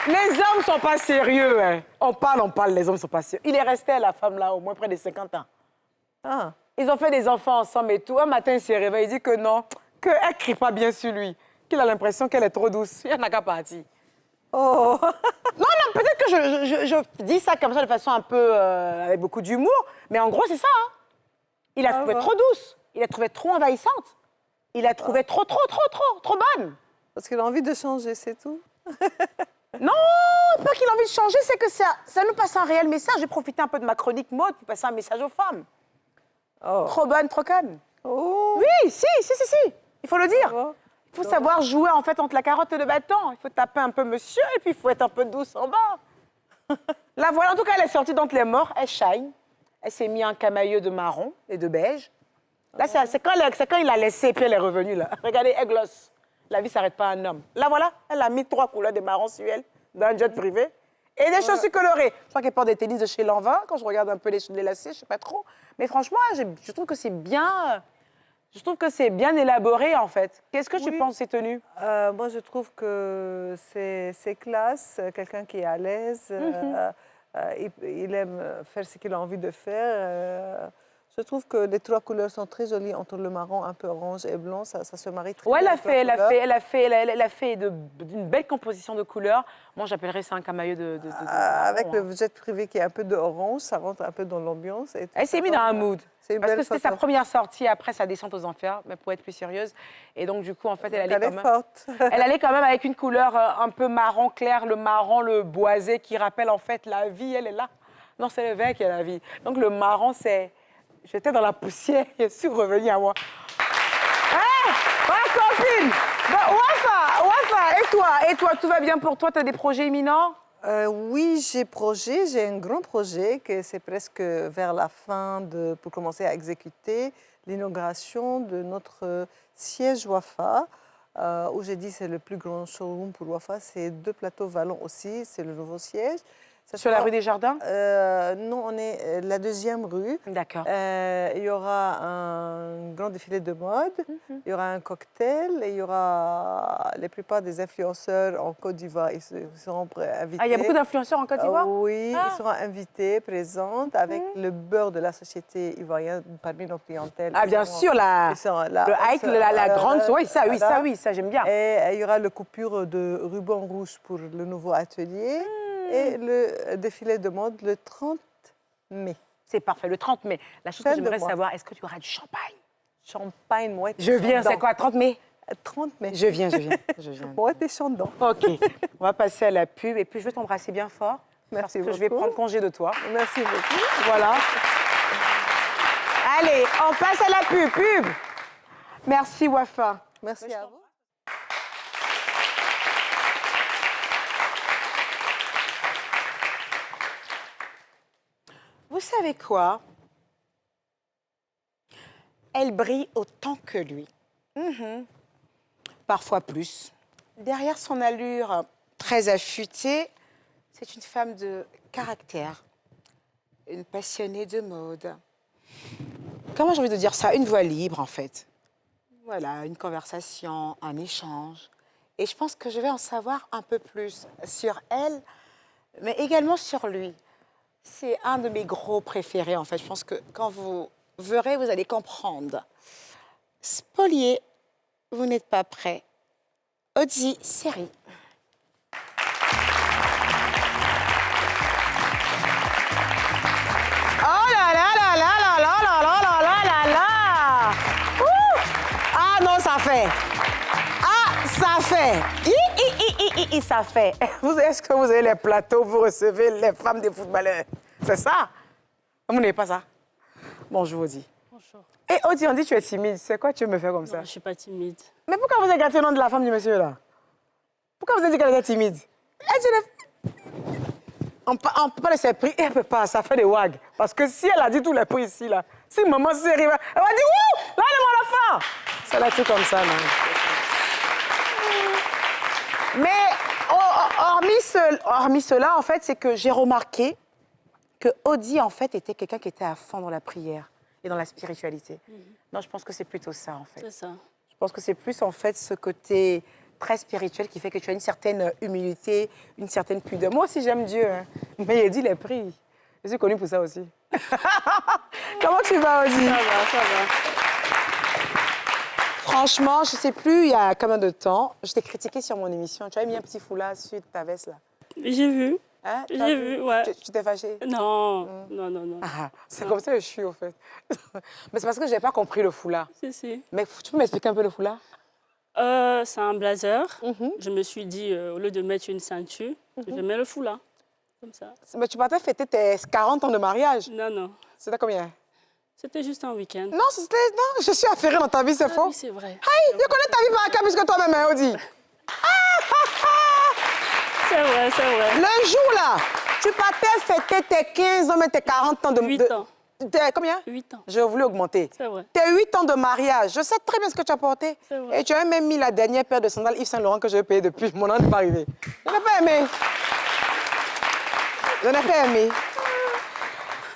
Speaker 1: Les hommes ne sont pas sérieux. Hein. On parle, les hommes ne sont pas sérieux. Il est resté à la femme là au moins près de 50 ans.
Speaker 2: Ah.
Speaker 1: Ils ont fait des enfants ensemble et tout. Un matin, il s'est réveillé, il dit que non, qu'elle ne crie pas bien sur lui, qu'il a l'impression qu'elle est trop douce. Il n'y en a qu'à partir.
Speaker 2: Oh.
Speaker 1: Non, peut-être que je dis ça comme ça de façon un peu avec beaucoup d'humour, mais en gros, c'est ça. Hein. Il a trouvé trop douce, il a trouvé trop envahissante, il a trouvé trop bonne.
Speaker 2: Parce qu'il a envie de changer, c'est tout.
Speaker 1: Non, pas qu'il a envie de changer, c'est que ça nous passe un réel message. J'ai profité un peu de ma chronique mode pour passer un message aux femmes.
Speaker 2: Oh.
Speaker 1: Trop bonne, trop conne.
Speaker 2: Oh.
Speaker 1: Oui, si, il faut le dire.
Speaker 2: Oh.
Speaker 1: Il faut savoir jouer en fait entre la carotte et le bâton. Il faut taper un peu monsieur et puis il faut être un peu douce en bas. La voilà, en tout cas, elle est sortie d'entre les morts, elle shine. Elle s'est mis un camailleux de marron et de beige. Là, c'est quand il a laissé et puis elle est revenue là. Regardez, elle glosse. La vie ne s'arrête pas à un homme. Là, voilà, elle a mis 3 couleurs de marron sur elle dans un jet privé. Et des chaussures colorées. Je crois qu'elle porte des tennis de chez Lanvin. Quand je regarde un peu les lacets, je ne sais pas trop. Mais franchement, je trouve que c'est bien... Je trouve que c'est bien élaboré, en fait. Qu'est-ce que tu penses de ces tenues?
Speaker 2: Moi, je trouve que c'est classe, quelqu'un qui est à l'aise, il aime faire ce qu'il a envie de faire. Je trouve que les 3 couleurs sont très jolies entre le marron, un peu orange et blanc. Ça se marie très
Speaker 1: Ouais,
Speaker 2: bien.
Speaker 1: elle a fait d'une belle composition de couleurs. Moi, j'appellerais ça un camailleux de
Speaker 2: avec
Speaker 1: marron,
Speaker 2: le jet privé qui est un peu de orange, ça rentre un peu dans l'ambiance.
Speaker 1: Elle s'est mise dans un mood. Parce que c'était sa
Speaker 2: photo.
Speaker 1: première sortie après sa descente aux enfers, mais pour être plus sérieuse. Et donc, du coup, en fait, elle allait
Speaker 2: forte.
Speaker 1: Elle allait quand même avec une couleur un peu marron clair, le marron, le boisé, qui rappelle en fait la vie, elle est là. Non, c'est le vin qui est la vie. Donc, le marron, c'est... J'étais dans la poussière, je suis revenue à moi. Hé, ma copine! Bon, Wafa, et toi, tout va bien pour toi? Tu as des projets imminents?
Speaker 2: Oui, j'ai un grand projet que c'est presque vers la fin pour commencer à exécuter l'inauguration de notre siège Wafa où j'ai dit c'est le plus grand showroom pour Wafa. C'est 2 plateaux vallons aussi, c'est le nouveau siège. Ça
Speaker 1: Sur la
Speaker 2: sera-
Speaker 1: rue des Jardins?
Speaker 2: Non, on est la 2e rue.
Speaker 1: D'accord.
Speaker 2: Il y aura un grand défilé de mode, il y aura un cocktail, et il y aura la plupart des influenceurs en Côte d'Ivoire. Ils seront invités.
Speaker 1: Ah, il y a beaucoup d'influenceurs en Côte d'Ivoire?
Speaker 2: Oui,
Speaker 1: Ah.
Speaker 2: ils seront invités, présentes, avec le beurre de la société ivoirienne parmi nos clientèles.
Speaker 1: Ah, bien sûr,
Speaker 2: ils seront là.
Speaker 1: le hike, la grande, oui, ça,
Speaker 2: Voilà.
Speaker 1: j'aime bien.
Speaker 2: Et il y aura le coupure de ruban rouge pour le nouveau atelier et le défilé de mode le 30 mai.
Speaker 1: C'est parfait, le 30 mai. La chose
Speaker 2: Fin
Speaker 1: que
Speaker 2: de
Speaker 1: j'aimerais
Speaker 2: mois.
Speaker 1: savoir, est-ce que tu auras du champagne?
Speaker 2: Champagne, mouette.
Speaker 1: Je viens, c'est quoi, 30 mai?
Speaker 2: 30 mai.
Speaker 1: Je viens. Je viens.
Speaker 2: Mouette et chandon.
Speaker 1: OK. On va passer à la pub et puis je vais t'embrasser bien fort.
Speaker 2: Merci
Speaker 1: parce que je vais
Speaker 2: beaucoup.
Speaker 1: prendre congé de toi.
Speaker 2: Merci beaucoup.
Speaker 1: Voilà. Allez, on passe à la pub. Merci, Wafa.
Speaker 2: Merci à vous.
Speaker 1: Vous savez quoi? Elle brille autant que lui. Parfois plus. Derrière son allure très affûtée, c'est une femme de caractère, une passionnée de mode. Comment j'ai envie de dire ça? Une voix libre, en fait. Voilà, une conversation, un échange. Et je pense que je vais en savoir un peu plus sur elle, mais également sur lui. C'est un de mes gros préférés, en fait. Je pense que quand vous verrez, vous allez comprendre. Spolié, vous n'êtes pas prêt. Odzi Seri. Oh là là là là là là là là là là là là. Ouh. Ah non, ça fait. Ah, ça fait. Ça fait. Est-ce que vous avez les plateaux, vous recevez les femmes des footballeurs? C'est ça? Vous n'avez pas ça? Bonjour, Odzi.
Speaker 9: Bonjour.
Speaker 1: Et Odzi, on dit que tu es timide. C'est quoi tu veux me faire comme ça?
Speaker 9: Non, je suis pas timide.
Speaker 1: Mais pourquoi vous avez gâté le nom de la femme du monsieur, là? Pourquoi vous avez dit qu'elle était timide? On ne peut pas laisser prix et elle ne peut pas. Ça fait des wags. Parce que si elle a dit tous les prix ici, là, si maman s'est arrivée, elle va dire ouh, là, elle est la fin. Ça l'a fait comme ça, non? Mais hormis cela, en fait, c'est que j'ai remarqué que Odzi, en fait, était quelqu'un qui était à fond dans la prière et dans la spiritualité. Non, je pense que c'est plutôt ça, en fait.
Speaker 9: C'est ça.
Speaker 1: Je pense que c'est plus, en fait, ce côté très spirituel qui fait que tu as une certaine humilité, une certaine pudeur. Moi aussi, j'aime Dieu, hein. Mais il dit les prix. Je suis connue pour ça aussi. Comment tu vas, Odzi?
Speaker 9: Ça va, ça va.
Speaker 1: Franchement, je ne sais plus, il y a combien de temps, je t'ai critiqué sur mon émission. Tu avais mis un petit foulard sur ta veste, là.
Speaker 9: J'ai vu.
Speaker 1: Hein?
Speaker 9: J'ai vu, ouais.
Speaker 1: Tu t'es fâchée?
Speaker 9: Non, non, non, non.
Speaker 1: Ah, c'est comme ça que je suis, au fait. Mais c'est parce que je n'avais pas compris le foulard.
Speaker 9: Si, si.
Speaker 1: Mais tu peux m'expliquer un peu le foulard?
Speaker 9: C'est un blazer. Je me suis dit, au lieu de mettre une ceinture, je mets le foulard. Comme ça.
Speaker 1: Mais tu partais fêter tes 40 ans de mariage.
Speaker 9: Non, non.
Speaker 1: C'était combien?
Speaker 9: C'était juste un week-end.
Speaker 1: Non, je suis affairée dans ta vie, c'est faux.
Speaker 9: Oui, c'est vrai.
Speaker 1: Hey, je connais ta vie par cœur plus que toi-même, hein, Odzi.
Speaker 9: C'est vrai, c'est vrai.
Speaker 1: Le jour, là, tu partais fêter tes 15 ans, mais tes 40 ans de...
Speaker 9: 8 ans.
Speaker 1: Combien?
Speaker 9: 8 ans.
Speaker 1: J'ai voulu augmenter.
Speaker 9: C'est vrai.
Speaker 1: Tes 8 ans de mariage, je sais très bien ce que tu as porté.
Speaker 9: C'est vrai.
Speaker 1: Et tu as même mis la dernière paire de sandales Yves Saint Laurent que j'ai payée depuis. Mon an n'est pas arrivé. Je n'ai pas aimé. Je n'ai pas aimé.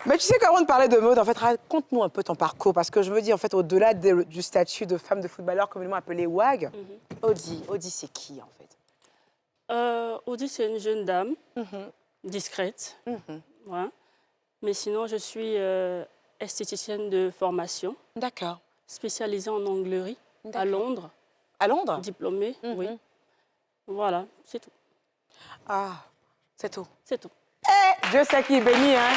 Speaker 1: Mais tu sais qu'avant de parler de mode, en fait, raconte-nous un peu ton parcours. Parce que je veux dire, en fait, au-delà du statut de femme de footballeur, communément appelée WAG, Odzi c'est qui, en fait?
Speaker 9: Odzi, c'est une jeune dame, discrète. Ouais. Mais sinon, je suis esthéticienne de formation,
Speaker 1: D'accord.
Speaker 9: spécialisée en onglerie à Londres,
Speaker 1: À Londres?
Speaker 9: diplômée, oui. Voilà, c'est tout.
Speaker 1: Ah, c'est tout.
Speaker 9: C'est tout.
Speaker 1: Eh, Dieu sait qui est béni, hein?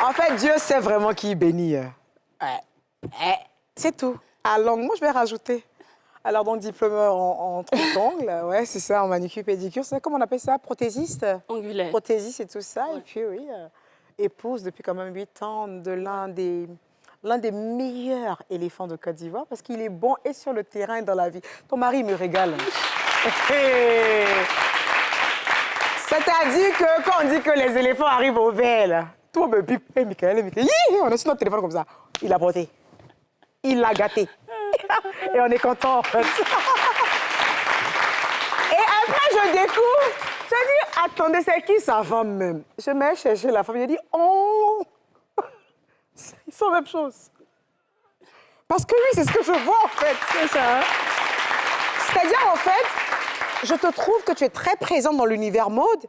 Speaker 1: En fait, Dieu sait vraiment qui est béni. C'est tout. À Londres, moi, je vais rajouter. Alors, donc, diplôme en truc d'ongles, ouais, c'est ça, en manucure, pédicure. C'est comment on appelle ça? Prothésiste?
Speaker 9: Angulaire.
Speaker 1: Prothésiste et tout ça.
Speaker 9: Ouais.
Speaker 1: Et puis, oui, épouse depuis quand même 8 ans de l'un des meilleurs éléphants de Côte d'Ivoire parce qu'il est bon et sur le terrain et dans la vie. Ton mari me régale. C'est-à-dire que quand on dit que les éléphants arrivent au vert, là, tout me bip. Hé, Michael, hi, on est sur notre téléphone comme ça. Il a porté. Il l'a gâté. Et on est content, en fait. Et après, je découvre, je dis, attendez, c'est qui sa femme même? Je mets chercher la femme, je dis, oh, ils sont la même chose. Parce que oui, c'est ce que je vois, en fait.
Speaker 9: C'est ça.
Speaker 1: C'est-à-dire, en fait, je te trouve que tu es très présente dans l'univers mode.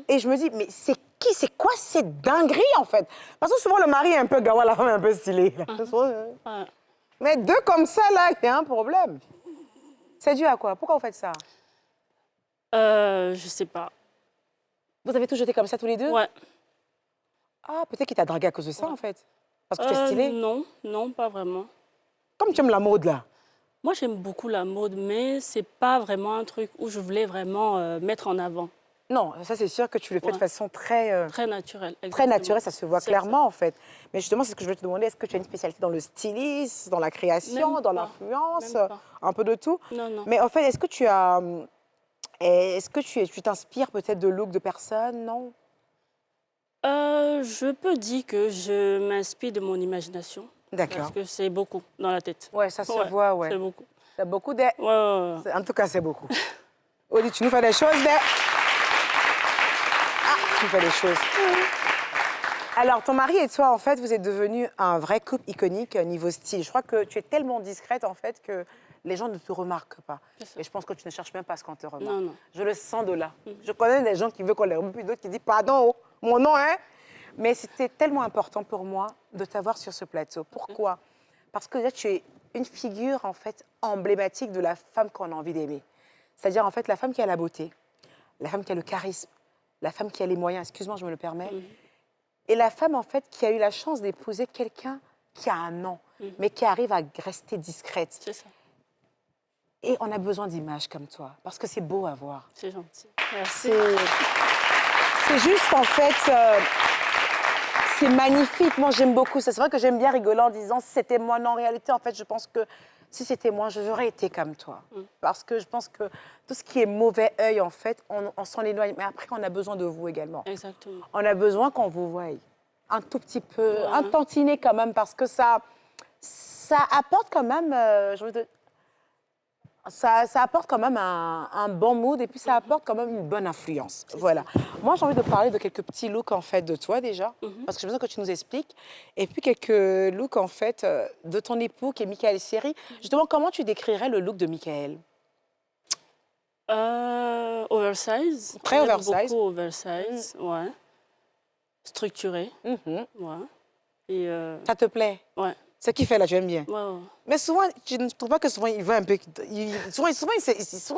Speaker 1: Et je me dis, mais c'est qui, c'est quoi cette dinguerie, en fait? Parce que souvent, le mari est un peu gawa, la femme est un peu stylée.
Speaker 9: Ouais.
Speaker 1: Mais deux comme ça, là, il y a un problème. C'est dû à quoi? Pourquoi vous faites ça?
Speaker 9: Je sais pas.
Speaker 1: Vous avez tous été comme ça, tous les deux?
Speaker 9: Ouais.
Speaker 1: Ah, peut-être qu'il t'a dragué à cause de ça, en fait. Parce que tu es stylée.
Speaker 9: Non, non, pas vraiment.
Speaker 1: Comme tu aimes la mode, là.
Speaker 9: Moi, j'aime beaucoup la mode, mais c'est pas vraiment un truc où je voulais vraiment mettre en avant.
Speaker 1: Non, ça, c'est sûr que tu le fais de façon très...
Speaker 9: Très naturelle.
Speaker 1: Très naturelle, ça se voit
Speaker 9: C'est
Speaker 1: clairement, en fait. Mais justement, c'est ce que je veux te demander. Est-ce que tu as une spécialité dans le stylisme, dans la création,
Speaker 9: Même
Speaker 1: dans
Speaker 9: pas.
Speaker 1: l'influence,
Speaker 9: Même pas.
Speaker 1: un peu de tout?
Speaker 9: Non, non.
Speaker 1: Mais en fait, est-ce que tu as... Est-ce que tu t'inspires peut-être de looks de personnes, non?
Speaker 9: Je peux dire que je m'inspire de mon imagination.
Speaker 1: D'accord.
Speaker 9: Parce que c'est beaucoup dans la tête.
Speaker 1: Ouais, ça se
Speaker 9: Ouais,
Speaker 1: voit, ouais.
Speaker 9: C'est beaucoup.
Speaker 1: T'as beaucoup de...
Speaker 9: Ouais, ouais, ouais.
Speaker 1: En tout cas, c'est beaucoup. Oli, tu nous fais des choses, mais... Ah, tu nous fais des choses. Alors, ton mari et toi, en fait, vous êtes devenus un vrai couple iconique niveau style. Je crois que tu es tellement discrète, en fait, que les gens ne te remarquent pas.
Speaker 9: C'est ça.
Speaker 1: Et je pense que tu ne cherches même pas à ce qu'on te remarque.
Speaker 9: Non, non.
Speaker 1: Je le sens de là. Je connais des gens qui veulent qu'on les remarque, puis d'autres qui disent « Pardon, oh, mon nom, hein ?» Mais c'était tellement important pour moi de t'avoir sur ce plateau. Pourquoi? Parce que là, tu es une figure, en fait, emblématique de la femme qu'on a envie d'aimer. C'est-à-dire, en fait, la femme qui a la beauté, la femme qui a le charisme, la femme qui a les moyens, excuse-moi, je me le permets, et la femme, en fait, qui a eu la chance d'épouser quelqu'un qui a un nom, mais qui arrive à rester discrète.
Speaker 9: C'est ça.
Speaker 1: Et on a besoin d'images comme toi, parce que c'est beau à voir.
Speaker 9: C'est gentil. Merci.
Speaker 1: C'est juste, en fait, c'est magnifique. Moi, j'aime beaucoup ça. C'est vrai que j'aime bien rigoler en disant si c'était moi. Non, en réalité, en fait, je pense que si c'était moi, j'aurais été comme toi. Parce que je pense que tout ce qui est mauvais œil, en fait, on s'en éloigne. Mais après, on a besoin de vous également.
Speaker 9: Exactement.
Speaker 1: On a besoin qu'on vous voie un tout petit peu, un tantinet quand même, parce que ça apporte quand même, ça apporte quand même un bon mood et puis ça apporte quand même une bonne influence. Voilà. Moi, j'ai envie de parler de quelques petits looks, en fait, de toi déjà, parce que j'ai besoin que tu nous expliques. Et puis quelques looks, en fait, de ton époux, qui est Michael Seri. Justement, comment tu décrirais le look de Michael?
Speaker 9: Oversize.
Speaker 1: Très
Speaker 9: J'aime
Speaker 1: oversize.
Speaker 9: Beaucoup oversize, ouais. Structuré, ouais. Et
Speaker 1: Ça te plaît?
Speaker 9: ouais.
Speaker 1: Ce qu'il fait là, tu aimes bien?
Speaker 9: Ouais, ouais.
Speaker 1: Mais souvent, tu ne trouves pas que souvent, il va un peu... Souvent,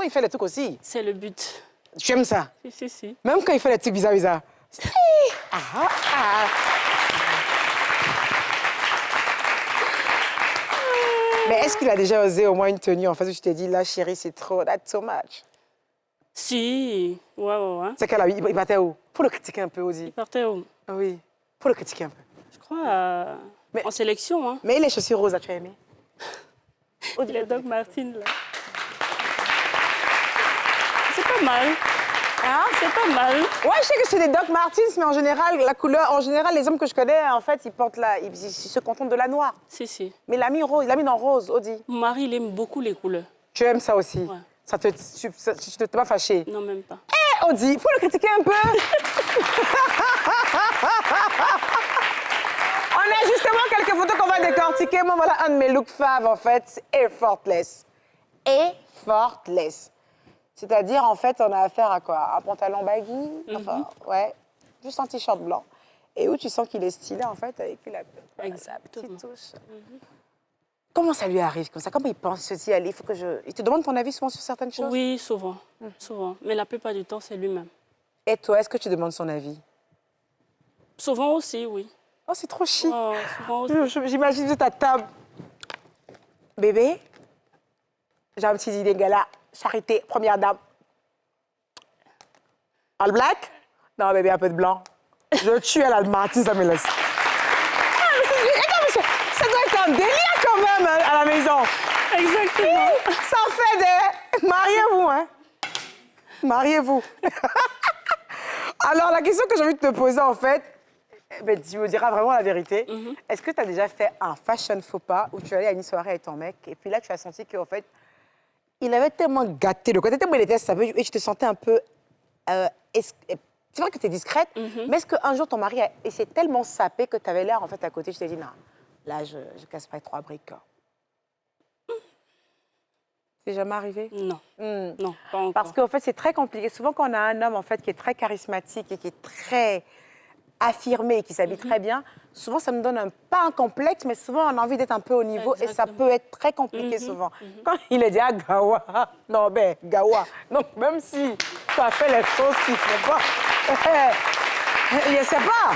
Speaker 1: il fait les trucs aussi.
Speaker 9: C'est le but.
Speaker 1: Tu aimes ça?
Speaker 9: Si.
Speaker 1: Même quand il fait les trucs bizarres. Mais est-ce qu'il a déjà osé au moins une tenue, en fait, où tu t'es dit, là, chérie, c'est trop, that's so much?
Speaker 9: Si, ouais.
Speaker 1: C'est qu'elle il partait où? Faut le critiquer un peu aussi.
Speaker 9: Il partait où?
Speaker 1: Oui, faut le critiquer un peu.
Speaker 9: Je crois en sélection, hein.
Speaker 1: Mais les chaussures roses, tu as aimé?
Speaker 9: Les Doc Martens, là. C'est pas mal.
Speaker 1: Hein?
Speaker 9: C'est pas mal.
Speaker 1: Ouais, je sais que c'est des Doc Martens, mais en général, la couleur, en général, les hommes que je connais, en fait, ils portent ils se contentent de la noire.
Speaker 9: Si.
Speaker 1: Mais il l'a mis rose, il l'a mis dans rose, Audi.
Speaker 9: Mon mari, il aime beaucoup les couleurs.
Speaker 1: Tu aimes ça aussi?
Speaker 9: Ouais.
Speaker 1: Tu ne t'es pas fâché?
Speaker 9: Non, même pas.
Speaker 1: Eh, Audi, il faut le critiquer un peu. On a justement quelques photos qu'on va décortiquer. Moi, voilà un de mes looks faves, en fait, c'est effortless. Effortless. C'est-à-dire, en fait, on a affaire à quoi? Un pantalon baggy, enfin, ouais, juste un t-shirt blanc. Et où tu sens qu'il est stylé, en fait, avec la petite touche. Comment ça lui arrive comme ça? Comment il pense? Il se dit, allez, il faut que je... Il te demande ton avis souvent sur certaines choses?
Speaker 9: Oui, souvent. Souvent. Mais la plupart du temps, c'est lui-même.
Speaker 1: Et toi, est-ce que tu demandes son avis?
Speaker 9: Souvent aussi, oui.
Speaker 1: Oh, c'est trop chic.
Speaker 9: Oh, souvent aussi.
Speaker 1: J'imagine juste ta table. Bébé, j'ai un petit dîner gala. Charité, première dame. All black? Non, bébé, un peu de blanc. Je tue à la Martine, ça me laisse. Ça doit être un délire quand même hein, à la maison.
Speaker 9: Exactement.
Speaker 1: Ça fait des... Mariez-vous, hein? Mariez-vous. Alors, la question que j'ai envie de te poser, en fait, Ben, tu me diras vraiment la vérité. Est-ce que tu as déjà fait un fashion faux pas où tu es allé à une soirée avec ton mec et puis là, tu as senti qu'en fait, il avait tellement gâté le côté, tellement il était saveux et tu te sentais un peu... c'est vrai que tu es discrète, mais est-ce qu'un jour, ton mari s'est tellement sapé que tu avais l'air en fait à côté, tu t'es dit, non, là, je casse pas les 3 briques. Quoi. C'est jamais arrivé?
Speaker 9: Non. Non, pas encore.
Speaker 1: Parce qu'en fait, c'est très compliqué. Souvent, quand on a un homme en fait, qui est très charismatique et qui est très affirmé et qui s'habille très bien, souvent, ça nous donne pas un complexe, mais souvent, on a envie d'être un peu au niveau et ça peut être très compliqué souvent. Quand il est dit à Gawa, non, ben, Gawa, donc même si tu as fait les choses qu'il ne faut pas, je ne sais pas,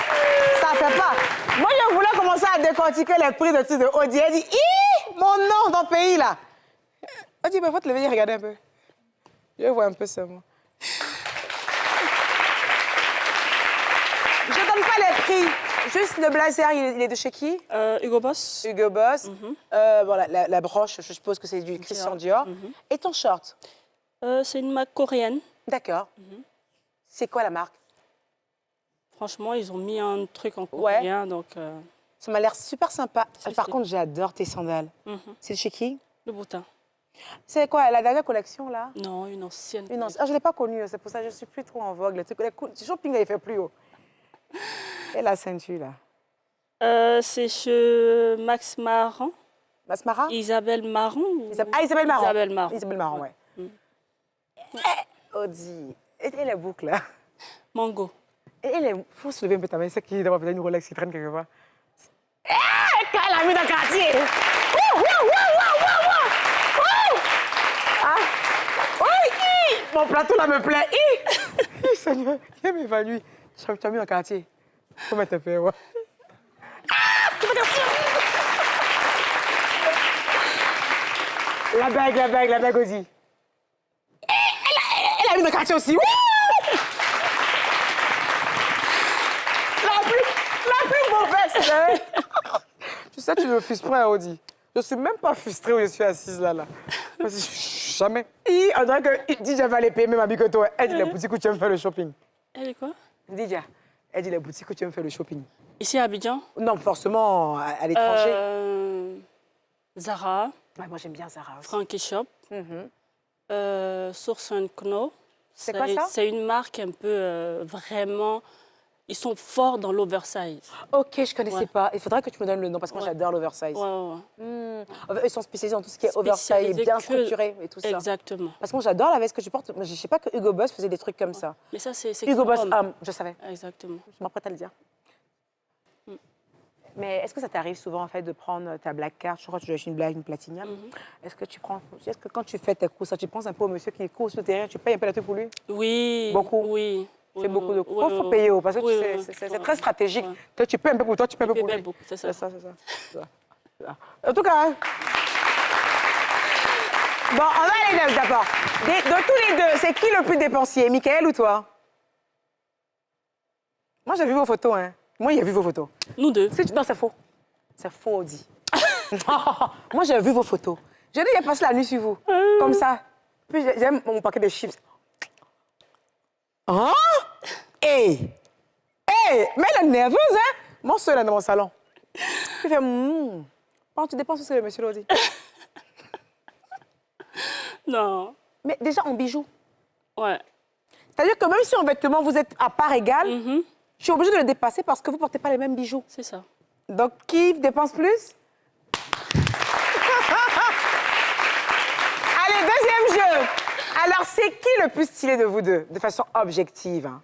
Speaker 1: ça ne fait pas. Moi, je voulais commencer à décortiquer les prix de trucs de Audi. Elle dit, mon nom dans le pays, là. Elle dit, il faut te lever et regarder un peu. Je vois un peu ça, moi. Je ne donne pas les prix. Juste le blazer, il est de chez qui?
Speaker 9: Hugo Boss.
Speaker 1: Hugo Boss. Bon, la broche, je suppose que c'est du Christian Dior. Et ton short?
Speaker 9: C'est une marque coréenne.
Speaker 1: D'accord. C'est quoi la marque?
Speaker 9: Franchement, ils ont mis un truc en coréen, donc...
Speaker 1: Ça m'a l'air super sympa. Par contre, j'adore tes sandales. C'est de chez qui?
Speaker 9: Le boutin.
Speaker 1: C'est quoi, la dernière collection, là?
Speaker 9: Non, une ancienne.
Speaker 1: Je ne l'ai pas connue, c'est pour ça que je ne suis plus trop en vogue. Le shopping, il fait plus haut. Et la ceinture, là?
Speaker 9: C'est chez Max Marron.
Speaker 1: Max Mara?
Speaker 9: Isabelle Marron.
Speaker 1: Isabelle Marron.
Speaker 9: Isabelle Marron.
Speaker 1: Isabelle Marron, ouais. Audi. Et les boucles, là?
Speaker 9: Mango.
Speaker 1: Et il faut se lever un peu ta main. C'est qui d'avoir peut-être une Rolex qui traîne quelque part? Qu'elle a mis dans le quartier! Mon plateau là me plaît. Seigneur, il m'évanouit. Tu as mis dans le quartier. Comment t'as fait, ouais? La bague aussi. Elle a mis dans le quartier aussi. La plus mauvaise, hein? Tu sais, tu me frustres pas, Audi. Je suis même pas frustrée où je suis assise là. Parce que jamais. On dirait que Didier va aller payer même habit que toi. Elle dit les boutiques où tu aimes faire le shopping.
Speaker 9: Elle dit quoi?
Speaker 1: Didier, elle dit les boutiques où tu aimes faire le shopping.
Speaker 9: Ici à Abidjan?
Speaker 1: Non, forcément à l'étranger.
Speaker 9: Zara.
Speaker 1: Ouais, moi, j'aime bien Zara aussi.
Speaker 9: Frankie Shop. Source Kno.
Speaker 1: C'est quoi ça?
Speaker 9: C'est une marque un peu vraiment... Ils sont forts dans l'oversize.
Speaker 1: Ok, je ne connaissais pas. Il faudrait que tu me donnes le nom parce que moi, j'adore l'oversize. Ils sont spécialisés dans tout ce qui est oversize, bien structuré et tout ça.
Speaker 9: Exactement.
Speaker 1: Parce que moi, j'adore la veste que tu portes. Je ne sais pas que Hugo Boss faisait des trucs comme ça.
Speaker 9: Mais ça, c'est
Speaker 1: Hugo Boss homme, je savais.
Speaker 9: Exactement.
Speaker 1: Je m'apprête à le dire. Mais est-ce que ça t'arrive souvent en fait de prendre ta black card? Je crois que tu as une blague, une platinium. Est-ce que quand tu fais tes courses, tu penses un peu au monsieur qui court sur le terrain, tu payes un peu la truc pour lui?
Speaker 9: Oui.
Speaker 1: Beaucoup?
Speaker 9: Oui.
Speaker 1: C'est beaucoup de cours. Il faut payer parce que c'est très stratégique. Toi, tu payes un peu pour toi, tu payes un peu pour lui.
Speaker 9: C'est ça.
Speaker 1: En tout cas, bon, on va aller d'abord. De tous les deux, c'est qui le plus dépensier, Michael ou toi? Moi, j'ai vu vos photos, hein. Moi, j'ai vu vos photos.
Speaker 9: Nous deux.
Speaker 1: Non, c'est faux. C'est faux, Audi. Moi, j'ai vu vos photos. J'ai dit, j'ai passé la nuit sur vous. Comme ça. Puis, j'aime mon paquet de chips. Hein? Mais elle est nerveuse, hein? Mon soeur, là, dans mon salon. Il fait, Quand tu dépenses, c'est le monsieur Lodi.
Speaker 9: Non.
Speaker 1: Mais déjà, en bijoux.
Speaker 9: Ouais.
Speaker 1: C'est-à-dire que même si en vêtements, vous êtes à part égale, je suis obligée de le dépasser parce que vous ne portez pas les mêmes bijoux.
Speaker 9: C'est ça.
Speaker 1: Donc, qui dépense plus? Allez, deuxième jeu. Alors, c'est qui le plus stylé de vous deux, de façon objective? Hein?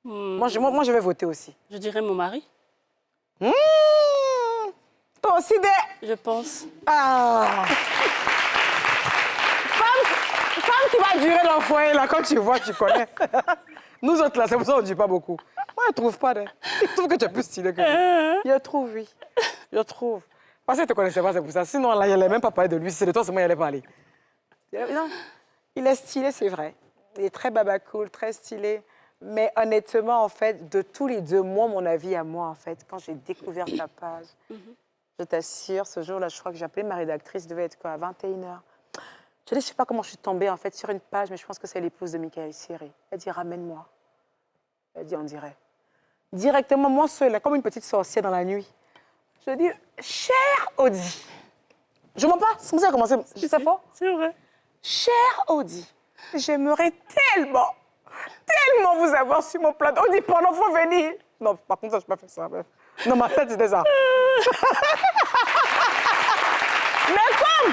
Speaker 1: Moi, je vais voter aussi.
Speaker 9: Je dirais mon mari.
Speaker 1: Toi aussi,
Speaker 9: Je pense.
Speaker 1: Ah! Femme qui va durer dans le foyer, là, quand tu vois, tu connais. Nous autres, là, c'est pour ça qu'on ne dit pas beaucoup. Moi, je ne trouve pas. Je trouve que tu es plus stylé que lui. Je trouve, oui. Je trouve. Parce que tu ne te connaissais pas, c'est pour ça. Sinon, là, il n'allait même pas parler de lui. Si c'est de toi, c'est moi, il n'allait pas aller. Non, il est stylé, c'est vrai. Il est très baba cool, très stylé. Mais honnêtement, en fait, de tous les deux, moi, mon avis à moi, en fait, quand j'ai découvert ta page, je t'assure, ce jour-là, je crois que j'ai appelé ma rédactrice, devait être quoi, à 21h. Je ne sais pas comment je suis tombée, en fait, sur une page, mais je pense que c'est l'épouse de Michael Siri. Elle dit, ramène-moi. Elle dit, on dirait. directement, moi seule, là, comme une petite sorcière dans la nuit. Je dis, cher Audi. Je mens pas, c'est comme ça que ça a commencé. C'est faux?
Speaker 9: C'est vrai.
Speaker 1: Cher Audi, j'aimerais tellement vous avoir sur mon plateau. Audi, pendant, faut venir. Non, par contre, ça, je peux pas faire ça. Non, ma tête, c'était ça. Mais comme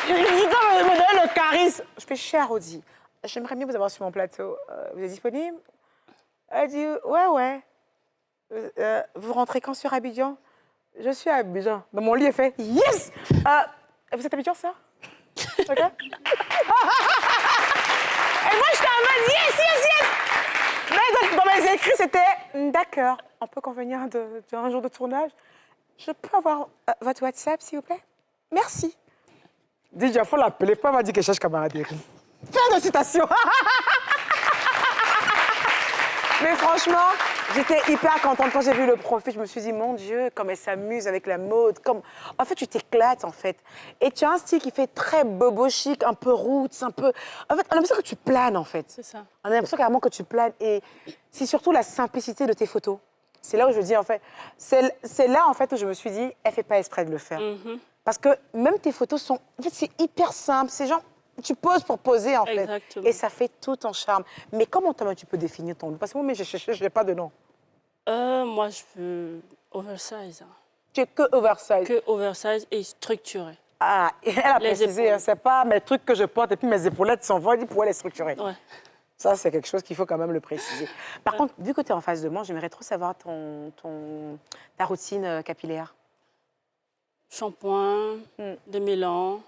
Speaker 1: je me donne le charisme, je fais, cher Audi, j'aimerais bien vous avoir sur mon plateau. Vous êtes disponible? Elle dit, ouais. Vous rentrez quand sur Abidjan? Je suis à Abidjan. Dans mon lit, elle fait, yes! Vous êtes à Abidjan, ça? OK? Et moi, j'étais en mode, yes! Mais donc, dans mes écrits, c'était, d'accord, on peut convenir d'un jour de tournage. Je peux avoir votre WhatsApp, s'il vous plaît? Merci. DJ, il faut l'appeler, pas m'a dit que je cherche camaraderie. Fin de citation. Mais franchement, j'étais hyper contente quand j'ai vu le profil. Je me suis dit, mon Dieu, comme elle s'amuse avec la mode. En fait, tu t'éclates, en fait. Et tu as un style qui fait très bobo chic, un peu roots, un peu... En fait, on a l'impression que tu planes, en fait.
Speaker 9: C'est ça.
Speaker 1: On a l'impression carrément que tu planes. Et c'est surtout la simplicité de tes photos. C'est là où je dis, en fait... C'est là, en fait, où je me suis dit, elle fait pas exprès de le faire. Parce que même tes photos sont... En fait, c'est hyper simple. C'est genre... Tu poses pour poser, en fait.
Speaker 9: Exactement.
Speaker 1: Et ça fait tout ton charme. Mais comment tu peux définir ton look? Parce que moi, je n'ai pas de nom.
Speaker 9: Moi, je veux oversize.
Speaker 1: Tu es que oversize.
Speaker 9: Que oversize et structuré.
Speaker 1: Ah, elle a
Speaker 9: Les
Speaker 1: précisé,
Speaker 9: épaules.
Speaker 1: hein, c'est pas mes trucs que je porte et puis mes épaulettes s'envolent pour les structurer.
Speaker 9: Ouais.
Speaker 1: Ça, c'est quelque chose qu'il faut quand même le préciser. Par contre, vu que tu es en face de moi, j'aimerais trop savoir ta routine capillaire.
Speaker 9: Shampoing, démêlant,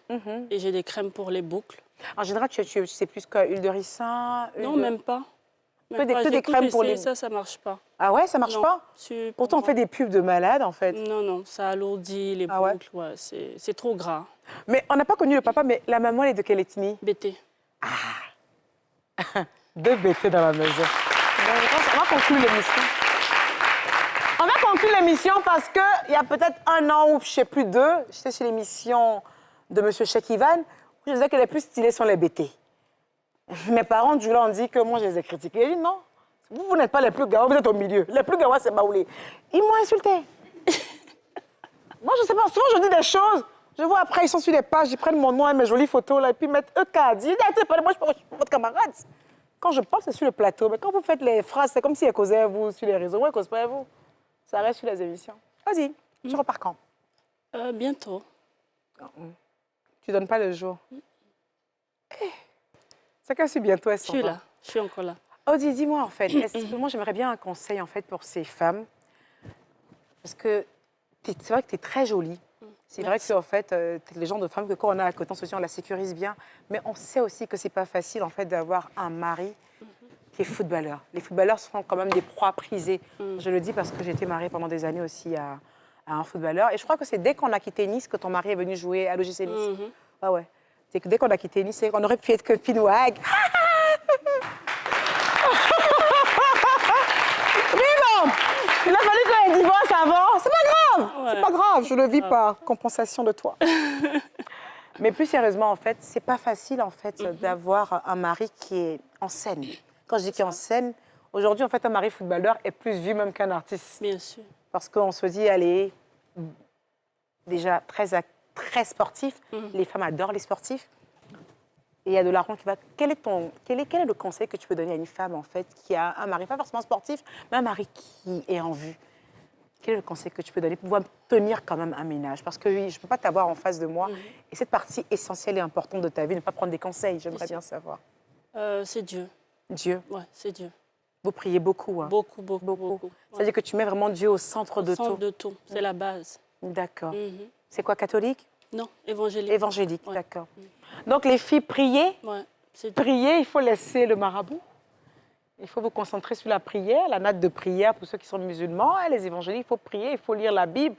Speaker 9: et j'ai des crèmes pour les boucles.
Speaker 1: En général, tu sais plus que huile de ricin?
Speaker 9: Non, même pas.
Speaker 1: Que des
Speaker 9: J'ai
Speaker 1: crèmes
Speaker 9: tout
Speaker 1: pour
Speaker 9: essayé,
Speaker 1: les...
Speaker 9: ça marche pas.
Speaker 1: Ah ouais, ça marche
Speaker 9: Non,
Speaker 1: pas? Pourtant, on fait des pubs de malades, en fait.
Speaker 9: Non, ça alourdit les
Speaker 1: Ah ouais?
Speaker 9: boucles. Ouais, c'est trop gras.
Speaker 1: Mais on n'a pas connu le papa, mais la maman, elle est de quelle ethnie?
Speaker 9: BT.
Speaker 1: Deux BT dans la maison. On va conclure l'émission. On va conclure l'émission parce qu'il y a peut-être 1 an ou je ne sais plus 2, j'étais sur l'émission de M. Cheikh Ivan, où je disais que les plus stylés sont les BT. Mes parents, du jour, ont dit que moi, je les ai critiqués. J'ai dit non, vous n'êtes pas les plus gawa, vous êtes au milieu. Les plus gawa, c'est Baoulé. Ils m'ont insulté. Moi, je ne sais pas, souvent, je dis des choses. Je vois après, ils sont sur les pages, ils prennent mon nom et mes jolies photos, là, et puis ils mettent EK. Ils disent, moi, je suis votre camarade. Quand je parle, c'est sur le plateau. Mais quand vous faites les phrases, c'est comme si elles causaient à vous sur les réseaux. Moi, elles ne causent pas à vous. Ça reste sur les émissions. Vas-y, tu repars quand?
Speaker 9: Bientôt.
Speaker 1: Tu donnes pas le jour. C'est qu'à bientôt, elle
Speaker 9: Je suis là. Je suis encore là.
Speaker 1: Audi, dis-moi, en fait, moi, j'aimerais bien un conseil, en fait, pour ces femmes. Parce que c'est vrai que tu es très jolie. C'est vrai que, en fait, t'es le genre de femme que quand on a à côté, on la sécurise bien. Mais on sait aussi que c'est pas facile, en fait, d'avoir un mari qui est footballeur. Les footballeurs sont quand même des proies prisées. Je le dis parce que j'ai été mariée pendant des années aussi à un footballeur. Et je crois que c'est dès qu'on a quitté Nice que ton mari est venu jouer à l'OGC Nice. Ah ouais. C'est que dès qu'on a quitté Nice, on aurait pu être copine ou hag. Il a fallu qu'on ait divorce avant. C'est pas grave. Ouais. C'est pas grave. Je le vis par compensation de toi. Mais plus sérieusement, en fait, c'est pas facile, en fait, d'avoir un mari qui est en scène. Quand je dis qu'il est en scène, aujourd'hui, en fait, un mari footballeur est plus vu même qu'un artiste.
Speaker 9: Bien sûr.
Speaker 1: Parce qu'on se dit, allez, déjà très sportif. Les femmes adorent les sportifs. Et il y a de l'argent qui va... Quel est le conseil que tu peux donner à une femme, en fait, qui a un mari, pas forcément sportif, mais un mari qui est en vue? Quel est le conseil que tu peux donner pour pouvoir tenir quand même un ménage? Parce que oui, je ne peux pas t'avoir en face de moi. Et cette partie essentielle et importante de ta vie, ne pas prendre des conseils, j'aimerais bien savoir.
Speaker 9: C'est Dieu.
Speaker 1: Dieu?
Speaker 9: Ouais, c'est Dieu.
Speaker 1: Vous priez beaucoup, hein?
Speaker 9: Beaucoup.
Speaker 1: C'est-à-dire que tu mets vraiment Dieu au centre de tout?
Speaker 9: Au centre de tout, c'est la base.
Speaker 1: D'accord. C'est quoi, catholique?
Speaker 9: Non, évangélique.
Speaker 1: Évangélique, d'accord. Donc, les filles, priez.
Speaker 9: Ouais,
Speaker 1: priez, il faut laisser le marabout. Il faut vous concentrer sur la prière, la natte de prière pour ceux qui sont musulmans. Et les évangéliques, il faut prier, il faut lire la Bible.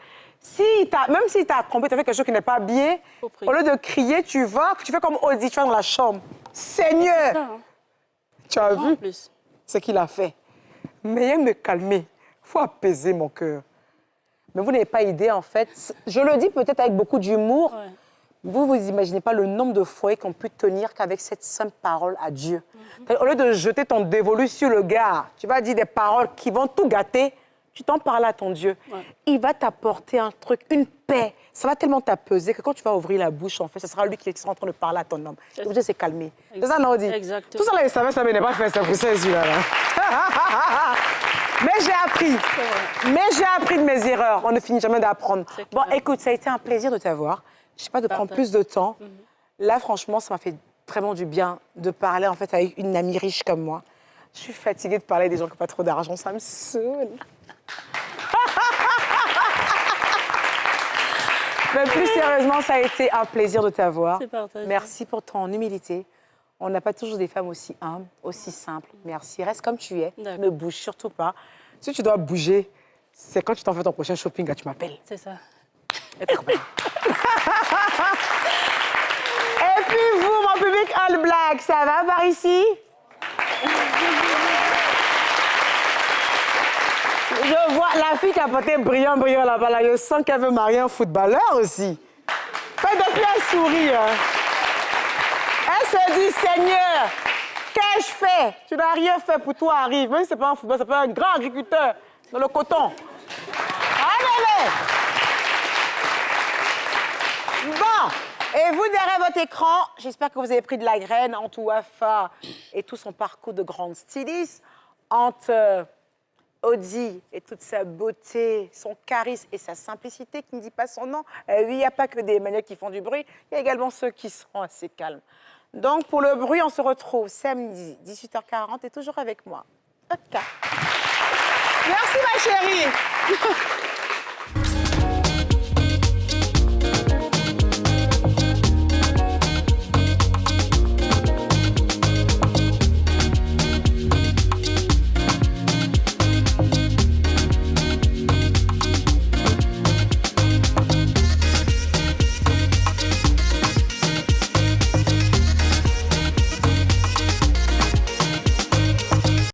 Speaker 1: Même si tu as trompé, tu as fait quelque chose qui n'est pas bien, au lieu de crier, tu fais comme Audi, tu vas dans la chambre. Seigneur!
Speaker 9: Ça, hein.
Speaker 1: Tu as vu
Speaker 9: plus.
Speaker 1: ce qu'il a fait. Mais il me calmer. Il faut apaiser mon cœur. Mais vous n'avez pas idée, en fait. Je le dis peut-être avec beaucoup d'humour, Vous imaginez pas le nombre de foyers qu'on peut tenir qu'avec cette simple parole à Dieu. Au lieu de jeter ton dévolu sur le gars, tu vas dire des paroles qui vont tout gâter, tu t'en parles à ton Dieu.
Speaker 9: Ouais.
Speaker 1: Il va t'apporter un truc, une paix. Ça va tellement t'apaiser que quand tu vas ouvrir la bouche, en fait, ce sera lui qui sera en train de parler à ton homme.
Speaker 9: C'est
Speaker 1: Dieu s'est calmé. C'est ça, non, dit?
Speaker 9: Exactement.
Speaker 1: Tout ça, là, il savait, ça n'est pas fait, ça pour ça, celui-là. Là. Mais j'ai appris. Mais j'ai appris de mes erreurs. On ne finit jamais d'apprendre.
Speaker 9: C'est
Speaker 1: Bon,
Speaker 9: clair.
Speaker 1: écoute, ça a été un plaisir de t'avoir. Je ne sais pas de prendre plus de temps. Là, franchement, ça m'a fait vraiment du bien de parler en fait avec une amie riche comme moi. Je suis fatiguée de parler des gens qui n'ont pas trop d'argent, ça me saoule. Mais plus sérieusement, ça a été un plaisir de t'avoir.
Speaker 9: C'est partagé.
Speaker 1: Merci pour ton humilité. On n'a pas toujours des femmes aussi humbles, aussi simples. Merci. Reste comme tu es.
Speaker 9: D'accord.
Speaker 1: Ne bouge surtout pas. Si tu dois bouger, c'est quand tu t'en fais ton prochain shopping, là, tu m'appelles.
Speaker 9: C'est ça.
Speaker 1: Et puis vous, mon public All Black, ça va par ici? Je vois la fille qui a porté brillant là-bas, là, je sens qu'elle veut marier un footballeur aussi. Pas depuis un sourire. Elle se dit, Seigneur, qu'ai-je fait? Tu n'as rien fait pour toi, arrive. Même si ce n'est pas un footballeur, c'est pas un grand agriculteur dans le coton. Allez! Bon, et vous derrière votre écran, j'espère que vous avez pris de la graine entre Wafa et tout son parcours de grande styliste, entre Audi et toute sa beauté, son charisme et sa simplicité qui ne dit pas son nom. Oui, il n'y a pas que des maniaques qui font du bruit, il y a également ceux qui sont assez calmes. Donc, pour le bruit, on se retrouve samedi, 18h40, et toujours avec moi. OK. Merci, ma chérie.